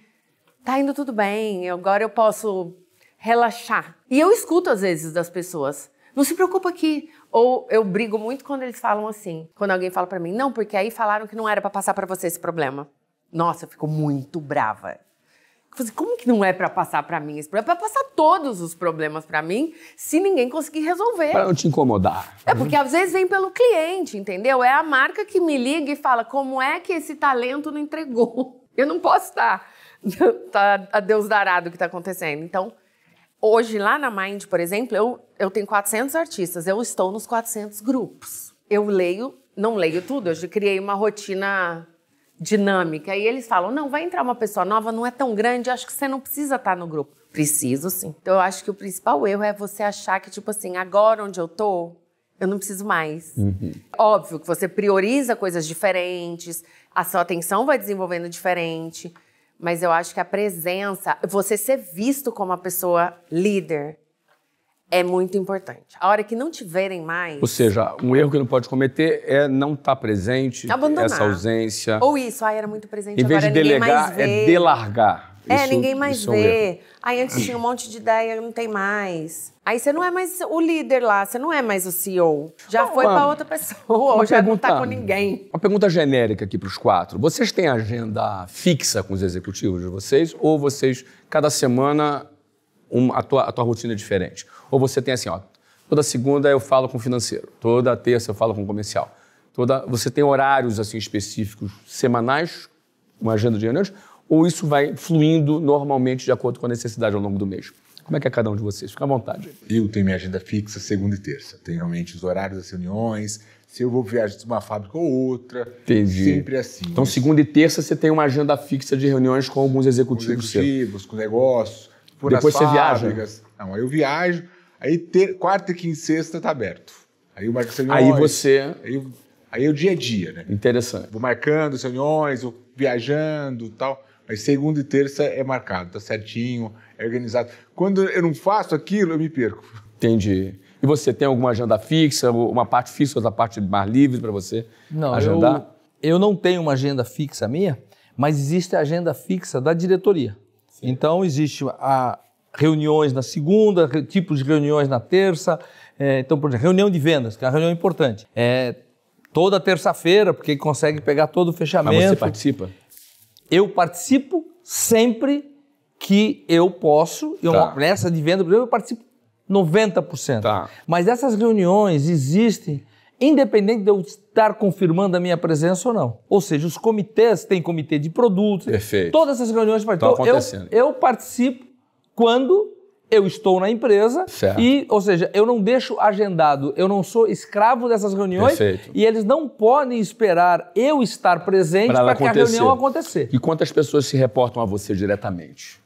tá indo tudo bem, agora eu posso relaxar. E eu escuto às vezes das pessoas, não se preocupa aqui. Ou eu brigo muito quando eles falam assim, quando alguém fala pra mim, não, porque aí falaram que não era pra passar pra você esse problema. Nossa, eu fico muito brava. Eu falo assim, como que não é pra passar pra mim esse problema? É pra passar todos os problemas pra mim, se ninguém conseguir resolver. Para não te incomodar. É porque às vezes vem pelo cliente, entendeu? É a marca que me liga e fala, como é que esse talento não entregou? Eu não posso estar a Deus darado o que está acontecendo. Então, hoje, lá na Mind, por exemplo, eu tenho 400 artistas, eu estou nos 400 grupos. Eu não leio tudo, eu já criei uma rotina dinâmica. E eles falam, não, vai entrar uma pessoa nova, não é tão grande, acho que você não precisa estar no grupo. Preciso, sim. Então, eu acho que o principal erro é você achar que, tipo assim, agora onde eu tô, eu não preciso mais. Óbvio que você prioriza coisas diferentes, a sua atenção vai desenvolvendo diferente, mas eu acho que a presença, você ser visto como uma pessoa líder, é muito importante. A hora que não te verem mais... Ou seja, um erro que não pode cometer é não estar presente, abandonar. Essa ausência. Ou isso, era muito presente, em vez agora de ninguém delegar, mais vê. é delargar. Ninguém mais isso é um erro. vê. Aí antes tinha um monte de ideia, não tem mais. Aí você não é mais o líder lá, você não é mais o CEO. Já foi para outra pessoa, ou já não tá com ninguém. Uma pergunta genérica aqui para os 4. Vocês têm agenda fixa com os executivos de vocês? Ou vocês, cada semana, a tua rotina é diferente? Ou você tem assim, toda segunda eu falo com o financeiro, toda terça eu falo com o comercial. Você tem horários assim específicos semanais, uma agenda de reuniões? Ou isso vai fluindo normalmente de acordo com a necessidade ao longo do mês? Como é que é cada um de vocês? Fica à vontade. Eu tenho minha agenda fixa segunda e terça. Tenho realmente os horários das reuniões, se eu vou viajar de uma fábrica ou outra. Entendi. Sempre assim. Então, segunda e terça você tem uma agenda fixa de reuniões com alguns executivos. Com negócios. Depois você viaja? Não, aí eu viajo, aí quarta, quinta e sexta tá aberto. Aí eu marco as reuniões. Aí você... Aí é o dia a dia, né? Interessante. Vou marcando as reuniões, vou viajando e tal. Mas segunda e terça é marcado, tá certinho, é organizado. Quando eu não faço aquilo, eu me perco. Entendi. E você tem alguma agenda fixa, uma parte fixa, outra parte mais livre para você agendar? Eu não tenho uma agenda fixa minha, mas existe a agenda fixa da diretoria. Sim. Então, existe reuniões na segunda, tipos de reuniões na terça. Então, por exemplo, reunião de vendas, que é uma reunião importante. Toda terça-feira, porque consegue pegar todo o fechamento. Mas você participa? Eu participo sempre que eu posso. Nessa de venda, por exemplo, eu participo 90%. Tá. Mas essas reuniões existem independente de eu estar confirmando a minha presença ou não. Ou seja, os comitês, tem comitê de produtos. Perfeito. Todas essas reuniões estão acontecendo. Eu participo quando eu estou na empresa. Certo. Ou seja, eu não deixo agendado, eu não sou escravo dessas reuniões. Perfeito. E eles não podem esperar eu estar presente para que a reunião acontecer. E quantas pessoas se reportam a você diretamente?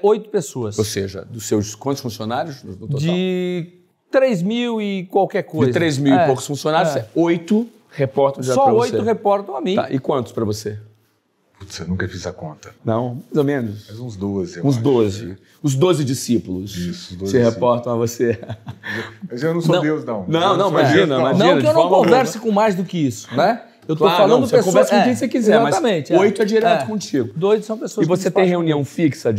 8 pessoas. Ou seja, dos seus quantos funcionários no total? De 3 mil e qualquer coisa. De 3 mil e poucos funcionários, 8 reportam direto para você. Só 8 reportam a mim. Tá. E quantos para você? Putz, eu nunca fiz a conta. Não, mais ou menos. Mas uns 12, eu Uns acho. 12. Os 12 discípulos. Isso, 12 se reportam a você. Mas eu não sou Deus, não. Não, imagina. Não que eu não converse com mais do que isso, né? Eu estou falando você pessoas... conversa com quem você quiser, exatamente, mas 8 é direto contigo. 2 são pessoas E você tem reunião fixa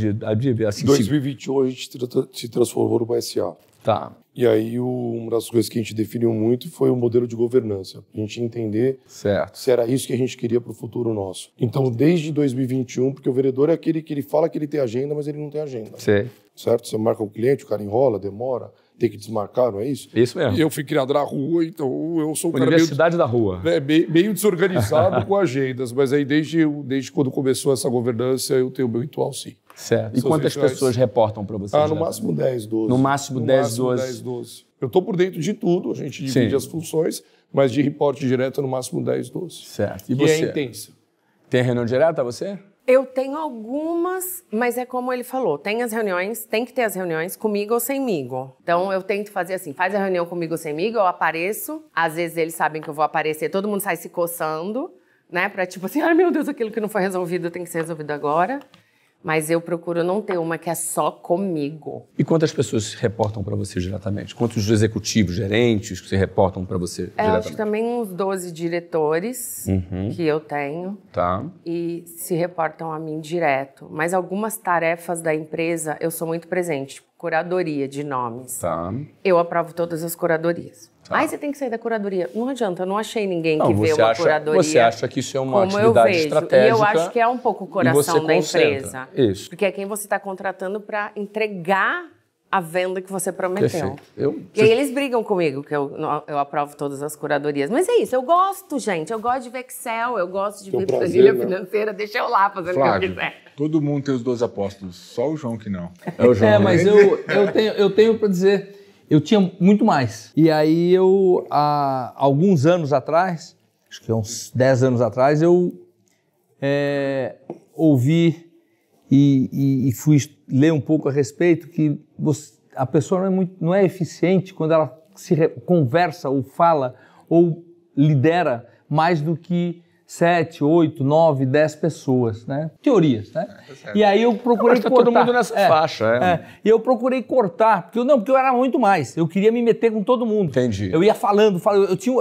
assim? 2021 a gente se transformou numa SA. Tá. E aí, uma das coisas que a gente definiu muito foi o modelo de governança, para a gente entender Certo. se era isso que a gente queria para o futuro nosso. Então, desde 2021, porque o vereador é aquele que ele fala que ele tem agenda, mas ele não tem agenda. Sei. Certo? Você marca o cliente, o cara enrola, demora, tem que desmarcar, não é isso? Isso mesmo. E eu fui criado na rua, então eu sou um cara Universidade da Rua. meio desorganizado com agendas, mas aí desde quando começou essa governança, eu tenho meu ritual sim. Certo. E Seus quantas rituais. pessoas reportam para você? No máximo 10, 12. No máximo 10, 12. 12. Eu estou por dentro de tudo, a gente divide Sim. as funções, mas de reporte direto no máximo 10, 12. Certo. E E você? é intensa. Tem reunião direta, você? Eu tenho algumas, mas é como ele falou, tem as reuniões, tem que ter as reuniões comigo ou semigo. Então eu tento fazer assim, faz a reunião comigo ou semigo, eu apareço, às vezes eles sabem que eu vou aparecer, todo mundo sai se coçando, né, pra tipo assim, ai meu Deus, aquilo que não foi resolvido tem que ser resolvido agora. Mas eu procuro não ter uma que é só comigo. E quantas pessoas reportam para você diretamente? Quantos executivos, gerentes que se reportam para você Eu diretamente? acho que também uns 12 diretores que eu tenho. Tá. E se reportam a mim direto. Mas algumas tarefas da empresa eu sou muito presente, tipo curadoria de nomes. Tá. Eu aprovo todas as curadorias. Tá. Aí você tem que sair da curadoria. Não adianta, eu não achei ninguém Não, que vê uma curadoria. Você acha que isso é uma como eu atividade vejo. estratégica. E eu acho que é um pouco o coração da concentra. empresa. Isso. Porque é quem você está contratando para entregar a venda que você prometeu. Perfeito. E aí eles brigam comigo, que eu aprovo todas as curadorias. Mas é isso, eu gosto, gente. Eu gosto de ver Excel, eu gosto de ver planilha financeira. Deixa eu lá fazendo o que eu Flávio, quiser. todo mundo tem os 12 apóstolos, só o João que não. É o João. Mas eu tenho para dizer, eu tinha muito mais. E aí há alguns anos atrás, acho que uns 10 anos atrás, eu ouvi e fui ler um pouco a respeito que a pessoa não é eficiente quando ela conversa ou fala ou lidera mais do que 7, 8, 9, 10 pessoas, né? Teorias, né? E aí eu procurei cortar. Todo mundo nessa faixa, E eu procurei cortar, porque eu era muito mais. Eu queria me meter com todo mundo. Entendi. Eu ia falando. Eu tinha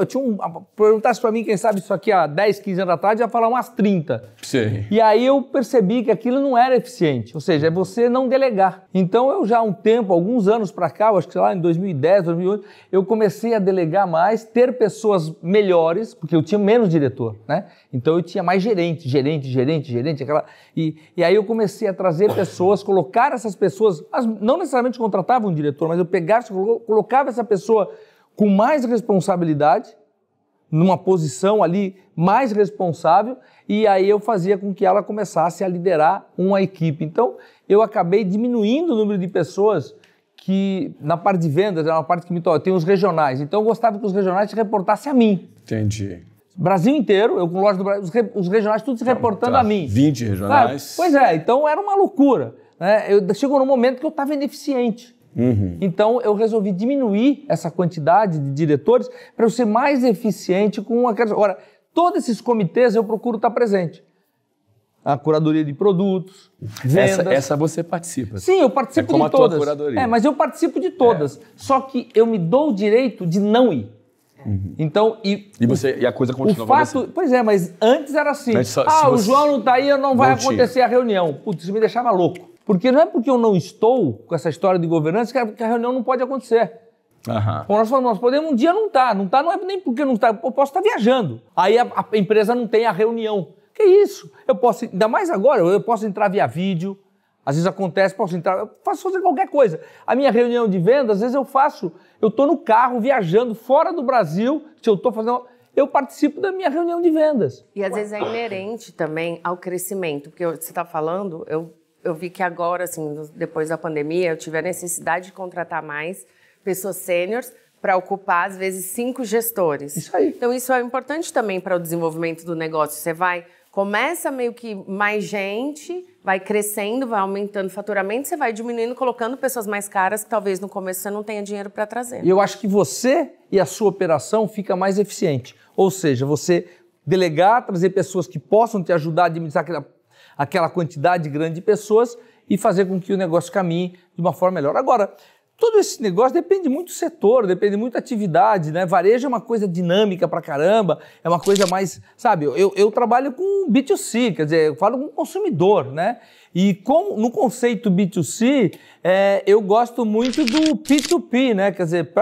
perguntasse pra mim, quem sabe isso aqui há 10, 15 anos atrás, eu ia falar umas 30. Sim. E aí eu percebi que aquilo não era eficiente, ou seja, é você não delegar. Então eu já há um tempo, alguns anos pra cá, eu acho que sei lá, em 2010, 2008, eu comecei a delegar mais, ter pessoas melhores, porque eu tinha menos diretor, né? Então eu tinha mais gerente, aquela... E aí eu comecei a trazer pessoas, colocar essas pessoas, não necessariamente contratava um diretor, mas eu pegava, colocava essa pessoa com mais responsabilidade, numa posição ali mais responsável, e aí eu fazia com que ela começasse a liderar uma equipe. Então eu acabei diminuindo o número de pessoas que, na parte de vendas, é uma parte que me toca, tem os regionais. Então eu gostava que os regionais se reportassem a mim. Entendi. Brasil inteiro, eu com loja do Brasil, os regionais todos se reportando a mim. 20 regionais. Pois é, então era uma loucura, né? Chegou num momento que eu estava ineficiente. Então eu resolvi diminuir essa quantidade de diretores para eu ser mais eficiente com aquelas... Agora, todos esses comitês eu procuro estar presente. A curadoria de produtos, vendas... Essa você participa. Sim, eu participo como de a tua todas. curadoria. Mas eu participo de todas. Só que eu me dou o direito de não ir. Então, e a coisa continua o fato, pois é, mas antes era assim, Mas se o você João não está aí, não vai não tinha. acontecer a reunião. Putz, isso me deixava louco. Porque não é porque eu não estou com essa história de governança que a reunião não pode acontecer. Aham. Nós falamos, nós podemos um dia não é nem porque não está, eu posso estar viajando. Aí a empresa não tem a reunião. Que isso? Eu posso, ainda mais agora, eu posso entrar via vídeo. Às vezes acontece, eu posso fazer qualquer coisa. A minha reunião de vendas, às vezes eu estou no carro viajando fora do Brasil, se eu estou fazendo, eu participo da minha reunião de vendas. E às vezes é inerente também ao crescimento, porque você está falando, eu vi que agora, assim, depois da pandemia, eu tive a necessidade de contratar mais pessoas sêniores para ocupar, às vezes, 5 gestores. Isso aí. Então isso é importante também para o desenvolvimento do negócio. Você começa meio que mais gente, vai crescendo, vai aumentando o faturamento, você vai diminuindo, colocando pessoas mais caras que talvez no começo você não tenha dinheiro para trazer. E eu acho que você e a sua operação fica mais eficiente. Ou seja, você delegar, trazer pessoas que possam te ajudar a administrar aquela quantidade grande de pessoas e fazer com que o negócio caminhe de uma forma melhor. Agora, todo esse negócio depende muito do setor, depende muito da atividade, né? Varejo é uma coisa dinâmica pra caramba, é uma coisa mais, sabe, eu trabalho com B2C, quer dizer, eu falo com o consumidor, né? E no conceito B2C, eu gosto muito do P2P, né? Quer dizer,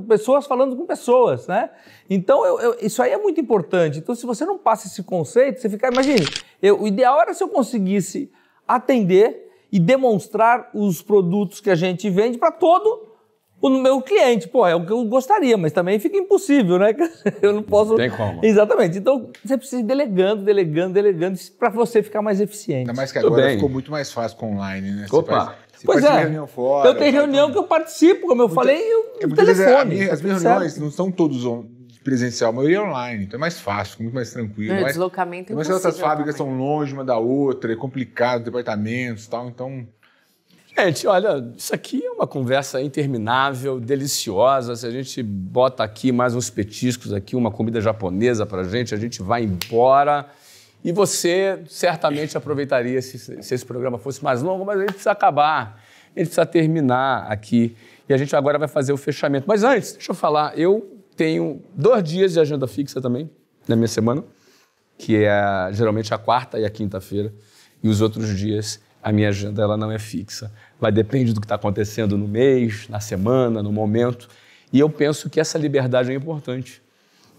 pessoas falando com pessoas, né? Então, isso aí é muito importante. Então, se você não passa esse conceito, você fica... Imagine, o ideal era se eu conseguisse atender e demonstrar os produtos que a gente vende para todo o meu cliente. Pô, é o que eu gostaria, mas também fica impossível, né? Eu não posso... Tem como. Exatamente. Então, você precisa ir delegando para você ficar mais eficiente. Ainda mais que agora ficou muito mais fácil com online, né? Opa! Pois é, reunião fora, eu tenho reunião que eu participo, como eu falei, no telefone. As minhas reuniões não são todos presencial, a maioria é online, então é mais fácil, muito mais tranquilo. O deslocamento é impossível. Mas outras fábricas são longe uma da outra, é complicado, departamentos e tal, então... Gente, olha, isso aqui é uma conversa interminável, deliciosa. Se a gente bota aqui mais uns petiscos aqui, uma comida japonesa pra gente, a gente vai embora. E você certamente aproveitaria se esse programa fosse mais longo, mas a gente precisa acabar, a gente precisa terminar aqui. E a gente agora vai fazer o fechamento. Mas antes, deixa eu falar, eu tenho 2 dias de agenda fixa também na minha semana, que é geralmente a quarta e a quinta-feira. E os outros dias, a minha agenda ela não é fixa. Vai depender do que está acontecendo no mês, na semana, no momento. E eu penso que essa liberdade é importante.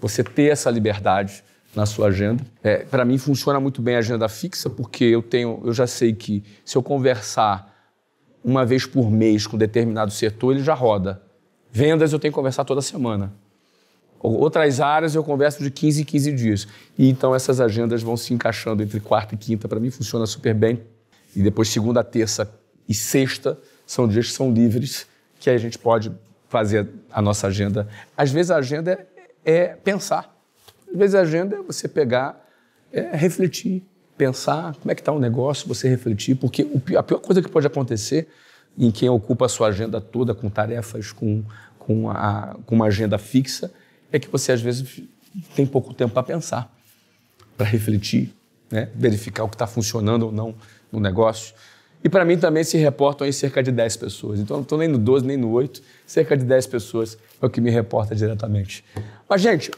Você ter essa liberdade na sua agenda. Para mim funciona muito bem a agenda fixa, porque eu já sei que se eu conversar uma vez por mês com determinado setor, ele já roda. Vendas eu tenho que conversar toda semana. Outras áreas eu converso de 15 em 15 dias. E então essas agendas vão se encaixando entre quarta e quinta. Para mim funciona super bem. E depois segunda, terça e sexta são dias que são livres, que aí a gente pode fazer a nossa agenda. Às vezes a agenda é pensar. Às vezes a agenda é você pegar, refletir, pensar como é que está o negócio, você refletir, porque a pior coisa que pode acontecer em quem ocupa a sua agenda toda com tarefas, com uma agenda fixa, é que você às vezes tem pouco tempo para pensar, para refletir, né? Verificar o que está funcionando ou não no negócio. E para mim também se reportam em cerca de 10 pessoas. Então eu não estou nem no 12, nem no 8, cerca de 10 pessoas é o que me reporta diretamente. Mas, gente,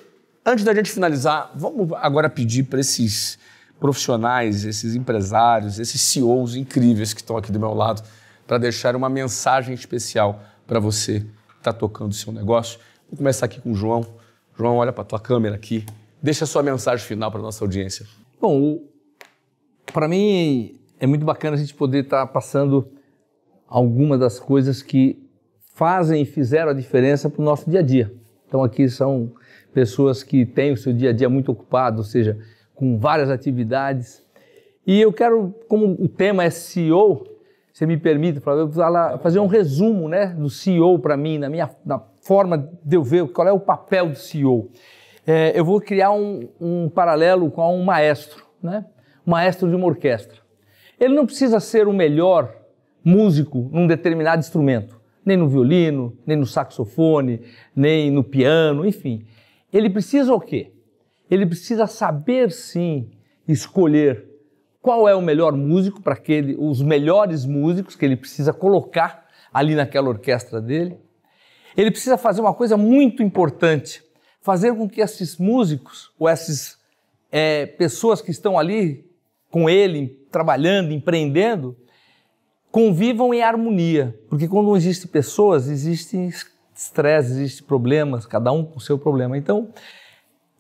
antes da gente finalizar, vamos agora pedir para esses profissionais, esses empresários, esses CEOs incríveis que estão aqui do meu lado, para deixar uma mensagem especial para você que está tocando o seu negócio. Vou começar aqui com o João. João, olha para a tua câmera aqui. Deixa a sua mensagem final para a nossa audiência. Bom, para mim é muito bacana a gente poder estar passando algumas das coisas que fazem e fizeram a diferença para o nosso dia a dia. Então aqui são pessoas que têm o seu dia a dia muito ocupado, ou seja, com várias atividades. E eu quero, como o tema é CEO, você me permite fazer um resumo, né, do CEO para mim, na forma de eu ver qual é o papel do CEO. Eu vou criar um paralelo com um maestro, né? Um maestro de uma orquestra. Ele não precisa ser o melhor músico num determinado instrumento, nem no violino, nem no saxofone, nem no piano, enfim. Ele precisa o quê? Ele precisa saber, sim, escolher qual é o melhor músico para os melhores músicos que ele precisa colocar ali naquela orquestra dele. Ele precisa fazer uma coisa muito importante, fazer com que esses músicos ou essas pessoas que estão ali com ele, trabalhando, empreendendo, convivam em harmonia. Porque quando não existem pessoas, existe estresse, existe problemas, cada um com o seu problema. Então,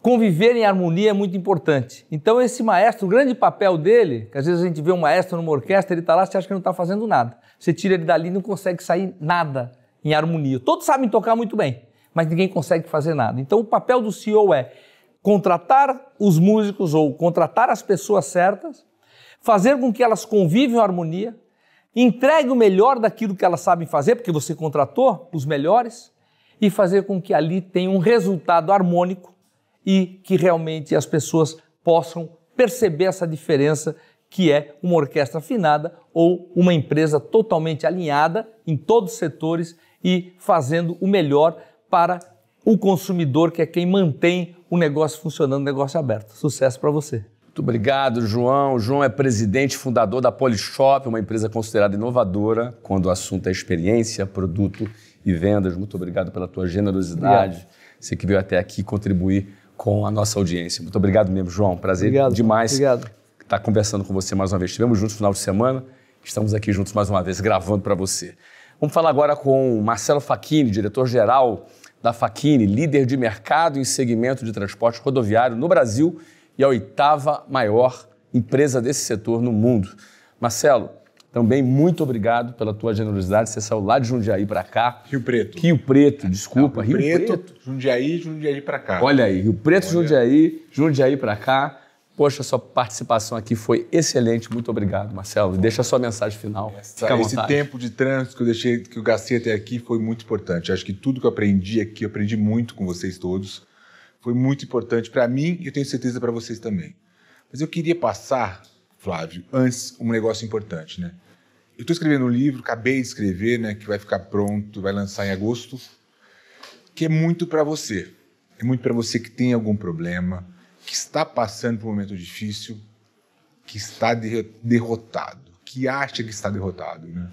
conviver em harmonia é muito importante. Então, esse maestro, o grande papel dele, que às vezes a gente vê um maestro numa orquestra, ele está lá, você acha que não está fazendo nada. Você tira ele dali e não consegue sair nada em harmonia. Todos sabem tocar muito bem, mas ninguém consegue fazer nada. Então, o papel do CEO é contratar os músicos ou contratar as pessoas certas, fazer com que elas convivem em harmonia, entregue o melhor daquilo que elas sabem fazer, porque você contratou os melhores, e fazer com que ali tenha um resultado harmônico e que realmente as pessoas possam perceber essa diferença que é uma orquestra afinada ou uma empresa totalmente alinhada em todos os setores e fazendo o melhor para o consumidor, que é quem mantém o negócio funcionando, o negócio aberto. Sucesso para você. Muito obrigado, João. O João é presidente e fundador da Polishop, uma empresa considerada inovadora quando o assunto é experiência, produto e vendas. Muito obrigado pela tua generosidade. Você que veio até aqui contribuir com a nossa audiência. Muito obrigado mesmo, João. Prazer demais estar conversando com você mais uma vez. Estivemos juntos no final de semana, estamos aqui juntos mais uma vez, gravando para você. Vamos falar agora com o Marcelo Facchini, diretor-geral da Facchini, líder de mercado em segmento de transporte rodoviário no Brasil e a 8ª maior empresa desse setor no mundo. Marcelo, também muito obrigado pela tua generosidade. Você saiu lá de Jundiaí para cá. Rio Preto. Rio Preto, desculpa. Rio Preto, Jundiaí para cá. Olha aí, Rio Preto, Jundiaí para cá. Poxa, sua participação aqui foi excelente. Muito obrigado, Marcelo. Deixa a sua mensagem final. Fica à vontade. Esse tempo de trânsito que eu gastei até aqui foi muito importante. Acho que tudo que eu aprendi aqui, eu aprendi muito com vocês todos. Foi muito importante para mim e eu tenho certeza para vocês também. Mas eu queria passar, Flávio, antes um negócio importante, né? Eu estou escrevendo um livro, acabei de escrever, né? Que vai ficar pronto, vai lançar em agosto, que é muito para você. É muito para você que tem algum problema, que está passando por um momento difícil, que está derrotado, que acha que está derrotado, né?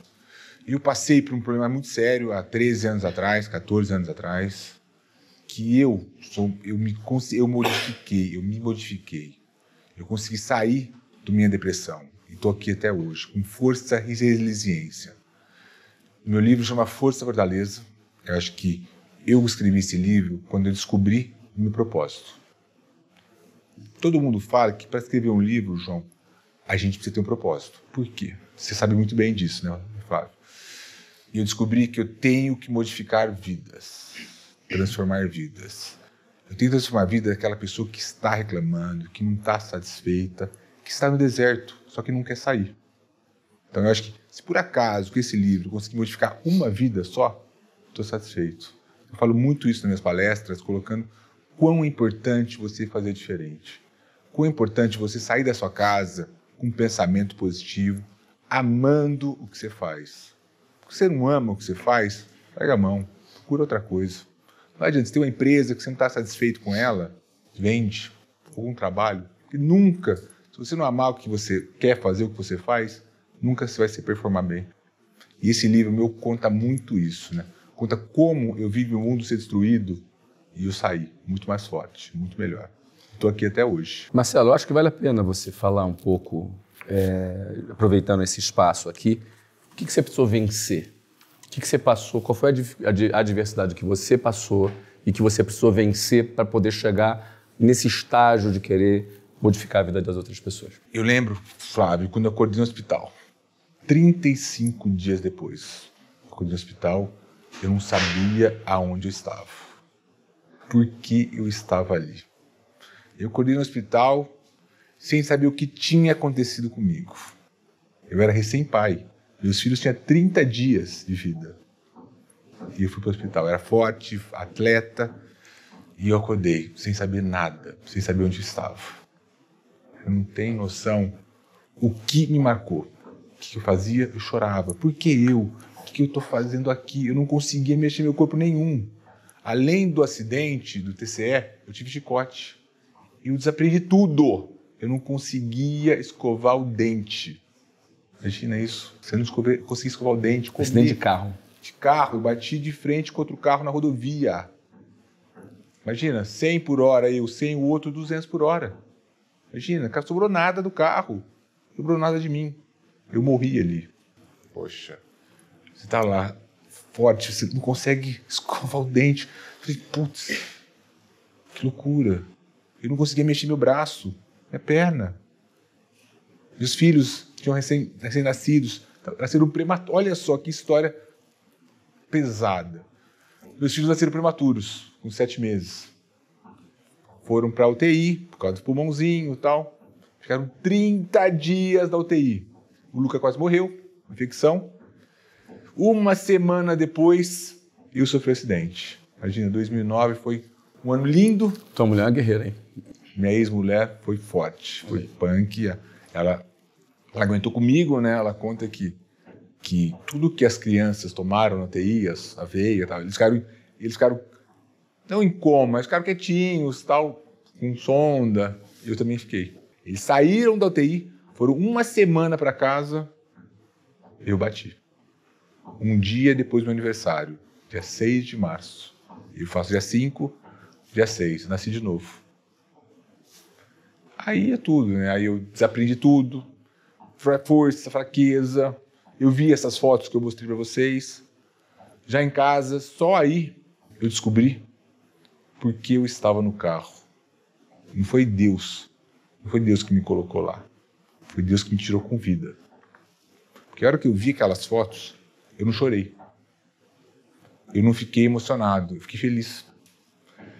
Eu passei por um problema muito sério há 13 anos atrás, 14 anos atrás, que eu me modifiquei. Eu consegui sair da minha depressão e estou aqui até hoje, com força e resiliência. O meu livro chama Força Fortaleza. Eu acho que eu escrevi esse livro quando eu descobri o meu propósito. Todo mundo fala que para escrever um livro, João, a gente precisa ter um propósito. Por quê? Você sabe muito bem disso, né, Flávio? E eu descobri que eu tenho que modificar vidas, transformar vidas. Eu tenho que transformar a vida daquela pessoa que está reclamando, que não está satisfeita, que está no deserto, só que não quer sair. Então eu acho que, se por acaso, com esse livro, eu conseguir modificar uma vida só, estou satisfeito. Eu falo muito isso nas minhas palestras, colocando quão é importante você fazer diferente. Quão é importante você sair da sua casa com um pensamento positivo, amando o que você faz. Porque você não ama o que você faz, larga a mão, procura outra coisa. Não adianta, você tem uma empresa que você não está satisfeito com ela, vende algum trabalho, que nunca, se você não amar o que você quer fazer, o que você faz, nunca você vai se performar bem. E esse livro meu conta muito isso, né? Conta como eu vi o mundo ser destruído e eu saí muito mais forte, muito melhor. Estou aqui até hoje. Marcelo, eu acho que vale a pena você falar um pouco, aproveitando esse espaço aqui, o que você precisou vencer? O que você passou? Qual foi a adversidade que você passou e que você precisou vencer para poder chegar nesse estágio de querer modificar a vida das outras pessoas? Eu lembro, Flávio, quando eu acordei no hospital, 35 dias depois, eu acordei no hospital, eu não sabia aonde eu estava. Por que eu estava ali? Eu acordei no hospital sem saber o que tinha acontecido comigo. Eu era recém-pai. Meus filhos tinham 30 dias de vida. E eu fui para o hospital. Eu era forte, atleta, e eu acordei sem saber nada, sem saber onde estava. Eu não tenho noção o que me marcou. O que eu fazia? Eu chorava. Por que eu? O que eu estou fazendo aqui? Eu não conseguia mexer meu corpo nenhum. Além do acidente do TCE, eu tive chicote. E eu desaprendi tudo. Eu não conseguia escovar o dente. Imagina isso. Você não conseguia escovar o dente. Acidente de carro. De carro. Eu bati de frente com outro carro na rodovia. Imagina, 100 por hora eu, 100 o outro, 200 por hora. Imagina, não sobrou nada do carro. Não sobrou nada de mim. Eu morri ali. Poxa, você está lá, forte, você não consegue escovar o dente. Eu falei, putz, que loucura. Eu não conseguia mexer meu braço, minha perna. Meus filhos tinham recém-nascidos, nasceram prematuros. Olha só que história pesada. Meus filhos nasceram prematuros, com 7 meses. Foram para a UTI, por causa do pulmãozinho e tal. Ficaram 30 dias na UTI. O Luca quase morreu, infecção. Uma semana depois, eu sofri um acidente. Imagina, 2009 foi um ano lindo. Tua mulher é uma guerreira, hein? Minha ex-mulher foi forte, foi punk. Ela aguentou comigo, né? Ela conta que tudo que as crianças tomaram na UTI, a aveia, tal, eles ficaram não em coma, mas ficaram quietinhos, tal, com sonda. Eu também fiquei. Eles saíram da UTI, foram uma semana para casa, eu bati. Um dia depois do meu aniversário. dia 6 de março. Eu faço dia 5, dia 6. Nasci de novo. Aí é tudo, né? Aí eu desaprendi tudo. Força, fraqueza. Eu vi essas fotos que eu mostrei para vocês. Já em casa, só aí eu descobri porque eu estava no carro. Não foi Deus. Não foi Deus que me colocou lá. Foi Deus que me tirou com vida. Porque a hora que eu vi aquelas fotos, eu não chorei. Eu não fiquei emocionado. Eu fiquei feliz.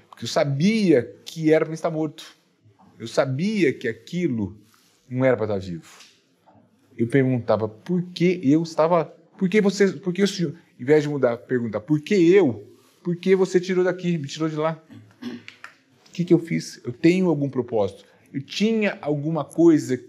Porque eu sabia que era para estar morto. Eu sabia que aquilo não era para estar vivo. Eu perguntava por que eu estava... Por que você... Por que eu, em vez de mudar, perguntar por que eu... Por que você tirou daqui, me tirou de lá? O que eu fiz? Eu tenho algum propósito. Eu tinha alguma coisa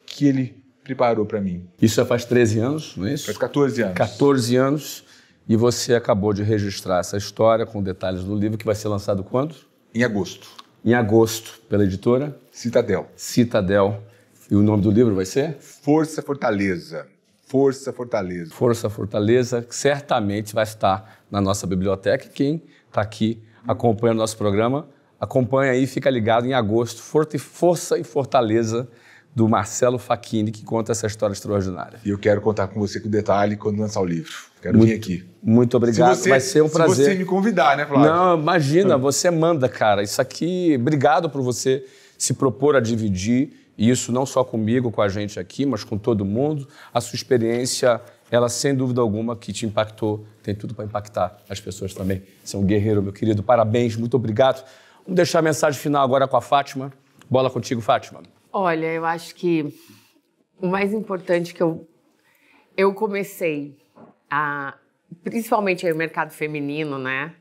que ele preparou para mim. Isso já faz 13 anos, não é isso? Faz 14 anos. 14 anos. E você acabou de registrar essa história com detalhes do livro, que vai ser lançado quando? Em agosto. Em agosto, pela editora? Citadel. Citadel. E o nome do livro vai ser? Força, Fortaleza. Força, Fortaleza. Força, Fortaleza, que certamente vai estar na nossa biblioteca. Quem está aqui acompanhando o nosso programa, acompanha aí, fica ligado em agosto. Força e Fortaleza, do Marcelo Facchini, que conta essa história extraordinária. E eu quero contar com você com detalhe quando lançar o livro. Quero vir aqui. Muito obrigado, vai ser um prazer. Se você me convidar, né, Flávio? Não, imagina, você manda, cara. Isso aqui, obrigado por você se propor a dividir isso não só comigo, com a gente aqui, mas com todo mundo. A sua experiência, ela sem dúvida alguma que te impactou, tem tudo para impactar as pessoas também. Você é um guerreiro, meu querido. Parabéns, muito obrigado. Vamos deixar a mensagem final agora com a Fátima. Bola contigo, Fátima. Olha, eu acho que o mais importante que eu comecei principalmente aí o mercado feminino, né?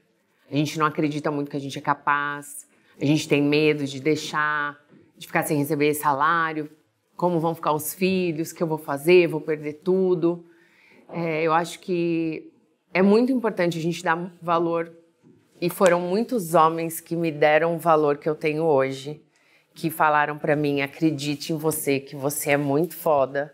A gente não acredita muito que a gente é capaz, a gente tem medo de deixar, de ficar sem receber salário, como vão ficar os filhos, o que eu vou fazer, vou perder tudo. Eu acho que é muito importante a gente dar valor, e foram muitos homens que me deram o valor que eu tenho hoje, que falaram pra mim, acredite em você, que você é muito foda.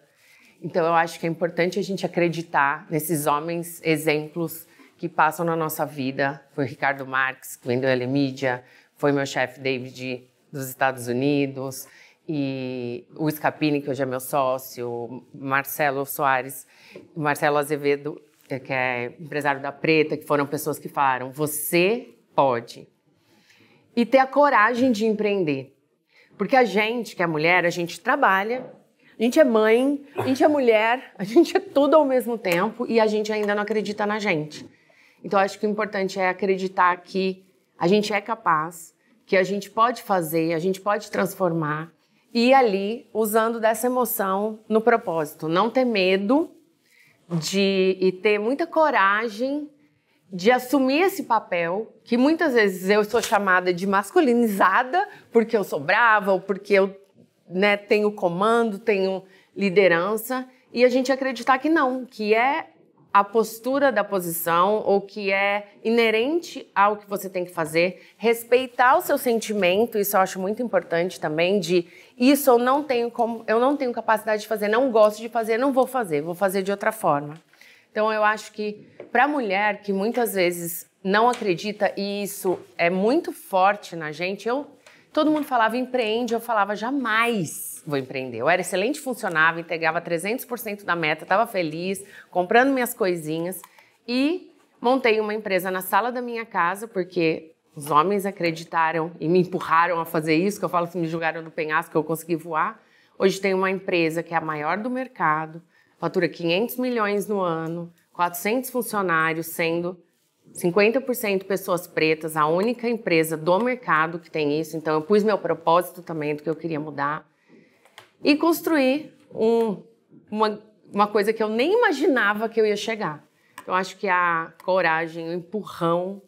Então eu acho que é importante a gente acreditar nesses homens, exemplos que passam na nossa vida. Foi o Ricardo Marques, que vendeu a Elemídia, foi meu chefe David dos Estados Unidos, e o Scapini, que hoje é meu sócio, Marcelo Soares, Marcelo Azevedo, que é empresário da Preta, que foram pessoas que falaram, você pode. E ter a coragem de empreender. Porque a gente, que é mulher, a gente trabalha, a gente é mãe, a gente é mulher, a gente é tudo ao mesmo tempo e a gente ainda não acredita na gente. Então, acho que o importante é acreditar que a gente é capaz, que a gente pode fazer, a gente pode transformar e ir ali usando dessa emoção no propósito. Não ter medo e ter muita coragem de assumir esse papel, que muitas vezes eu sou chamada de masculinizada, porque eu sou brava, ou porque eu tenho comando, tenho liderança, e a gente acreditar que não, que é a postura da posição, ou que é inerente ao que você tem que fazer, respeitar o seu sentimento, isso eu acho muito importante também, de isso eu não tenho capacidade de fazer, não gosto de fazer, não vou fazer de outra forma. Então, eu acho que para a mulher que muitas vezes não acredita, e isso é muito forte na gente, todo mundo falava empreende, eu falava jamais vou empreender. Eu era excelente funcionável, entregava 300% da meta, estava feliz, comprando minhas coisinhas e montei uma empresa na sala da minha casa, porque os homens acreditaram e me empurraram a fazer isso, que eu falo que me jogaram no penhasco, que eu consegui voar. Hoje tenho uma empresa que é a maior do mercado, fatura 500 milhões no ano, 400 funcionários, sendo 50% pessoas pretas, a única empresa do mercado que tem isso. Então, eu pus meu propósito também do que eu queria mudar. E construir uma coisa que eu nem imaginava que eu ia chegar. Eu acho que a coragem, o empurrão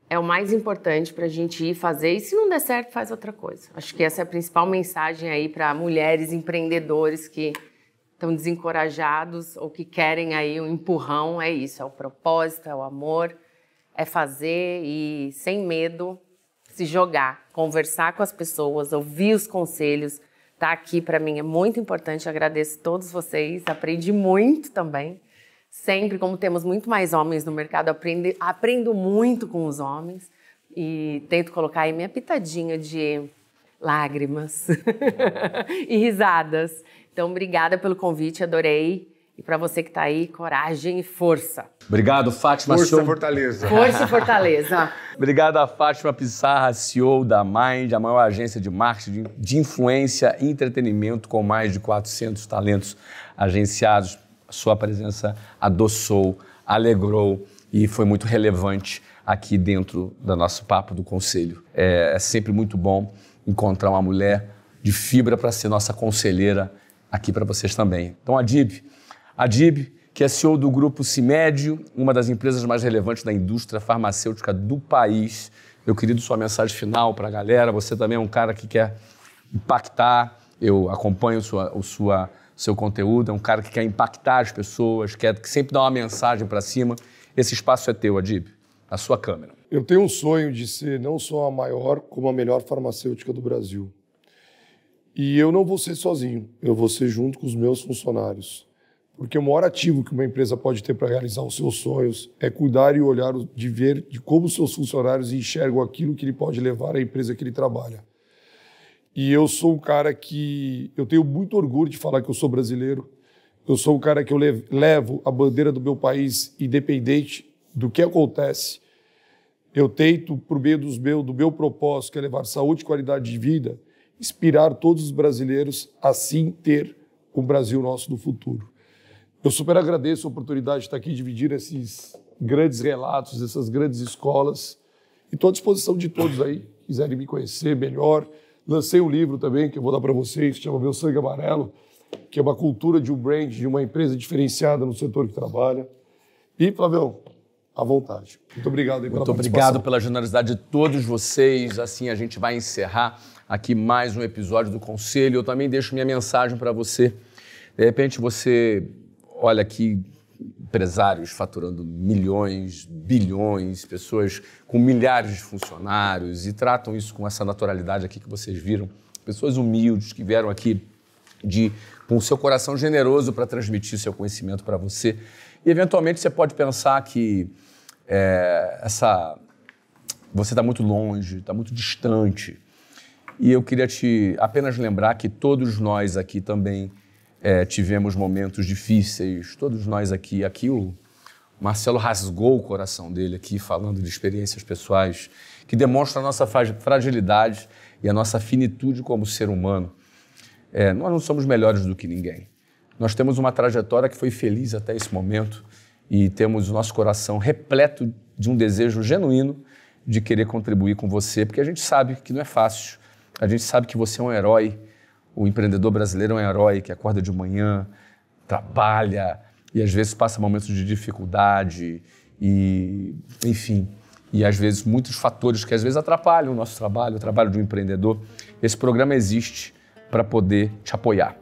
é o mais importante para a gente ir fazer. E se não der certo, faz outra coisa. Acho que essa é a principal mensagem aí para mulheres empreendedores que estão desencorajados ou que querem aí um empurrão. É isso, é o propósito, é o amor, é fazer e sem medo se jogar, conversar com as pessoas, ouvir os conselhos. Tá aqui para mim é muito importante, agradeço a todos vocês, aprendi muito também. Sempre, como temos muito mais homens no mercado, aprendo muito com os homens e tento colocar aí minha pitadinha de lágrimas e risadas. Então, obrigada pelo convite, adorei. E para você que está aí, coragem e força. Obrigado, Fátima. Força e fortaleza. Força e fortaleza. Obrigado a Fátima Pissarra, CEO da Mind, a maior agência de marketing, de influência e entretenimento com mais de 400 talentos agenciados. A sua presença adoçou, alegrou e foi muito relevante aqui dentro do nosso papo do Conselho. É sempre muito bom encontrar uma mulher de fibra para ser nossa conselheira aqui para vocês também. Então, Adib, que é CEO do Grupo Cimédio, uma das empresas mais relevantes da indústria farmacêutica do país. Meu querido, sua mensagem final para a galera. Você também é um cara que quer impactar. Eu acompanho seu conteúdo. É um cara que quer impactar as pessoas, que sempre dá uma mensagem para cima. Esse espaço é teu, Adib. A sua câmera. Eu tenho um sonho de ser não só a maior, como a melhor farmacêutica do Brasil. E eu não vou ser sozinho. Eu vou ser junto com os meus funcionários. Porque o maior ativo que uma empresa pode ter para realizar os seus sonhos é cuidar e olhar de ver de como os seus funcionários enxergam aquilo que ele pode levar à empresa que ele trabalha. E eu sou um cara que... Eu tenho muito orgulho de falar que eu sou brasileiro. Eu sou um cara que eu levo a bandeira do meu país independente do que acontece. Eu tento, por meio do meu propósito, que é levar saúde e qualidade de vida, inspirar todos os brasileiros a sim ter um Brasil nosso do futuro. Eu super agradeço a oportunidade de estar aqui dividir esses grandes relatos, essas grandes escolas. E estou à disposição de todos aí, que quiserem me conhecer melhor. Lancei um livro também, que eu vou dar para vocês, que chama Meu Sangue Amarelo, que é uma cultura de um brand, de uma empresa diferenciada no setor que trabalha. E, Flavião, à vontade. Muito obrigado aí pela participação. Muito obrigado pela generosidade de todos vocês. Assim a gente vai encerrar aqui mais um episódio do Conselho. Eu também deixo minha mensagem para você. De repente você... Olha aqui, empresários faturando milhões, bilhões, pessoas com milhares de funcionários e tratam isso com essa naturalidade aqui que vocês viram. Pessoas humildes que vieram aqui com o seu coração generoso para transmitir seu conhecimento para você. E, eventualmente, você pode pensar que você está muito longe, está muito distante. E eu queria te apenas lembrar que todos nós aqui também tivemos momentos difíceis, todos nós aqui. Aqui o Marcelo rasgou o coração dele aqui, falando de experiências pessoais, que demonstram a nossa fragilidade e a nossa finitude como ser humano. Nós não somos melhores do que ninguém. Nós temos uma trajetória que foi feliz até esse momento e temos o nosso coração repleto de um desejo genuíno de querer contribuir com você, porque a gente sabe que não é fácil, a gente sabe que você é um herói. O empreendedor brasileiro é um herói que acorda de manhã, trabalha e às vezes passa momentos de dificuldade e, enfim, e às vezes muitos fatores que às vezes atrapalham o nosso trabalho, o trabalho de um empreendedor. Esse programa existe para poder te apoiar.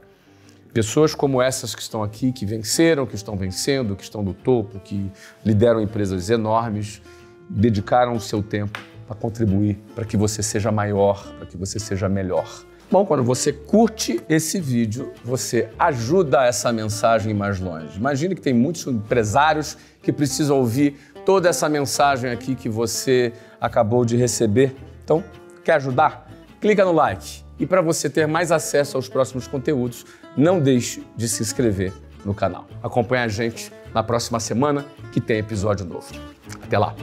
Pessoas como essas que estão aqui, que venceram, que estão vencendo, que estão no topo, que lideram empresas enormes, dedicaram o seu tempo para contribuir para que você seja maior, para que você seja melhor. Bom, quando você curte esse vídeo, você ajuda essa mensagem mais longe. Imagine que tem muitos empresários que precisam ouvir toda essa mensagem aqui que você acabou de receber. Então, quer ajudar? Clica no like. E para você ter mais acesso aos próximos conteúdos, não deixe de se inscrever no canal. Acompanhe a gente na próxima semana que tem episódio novo. Até lá!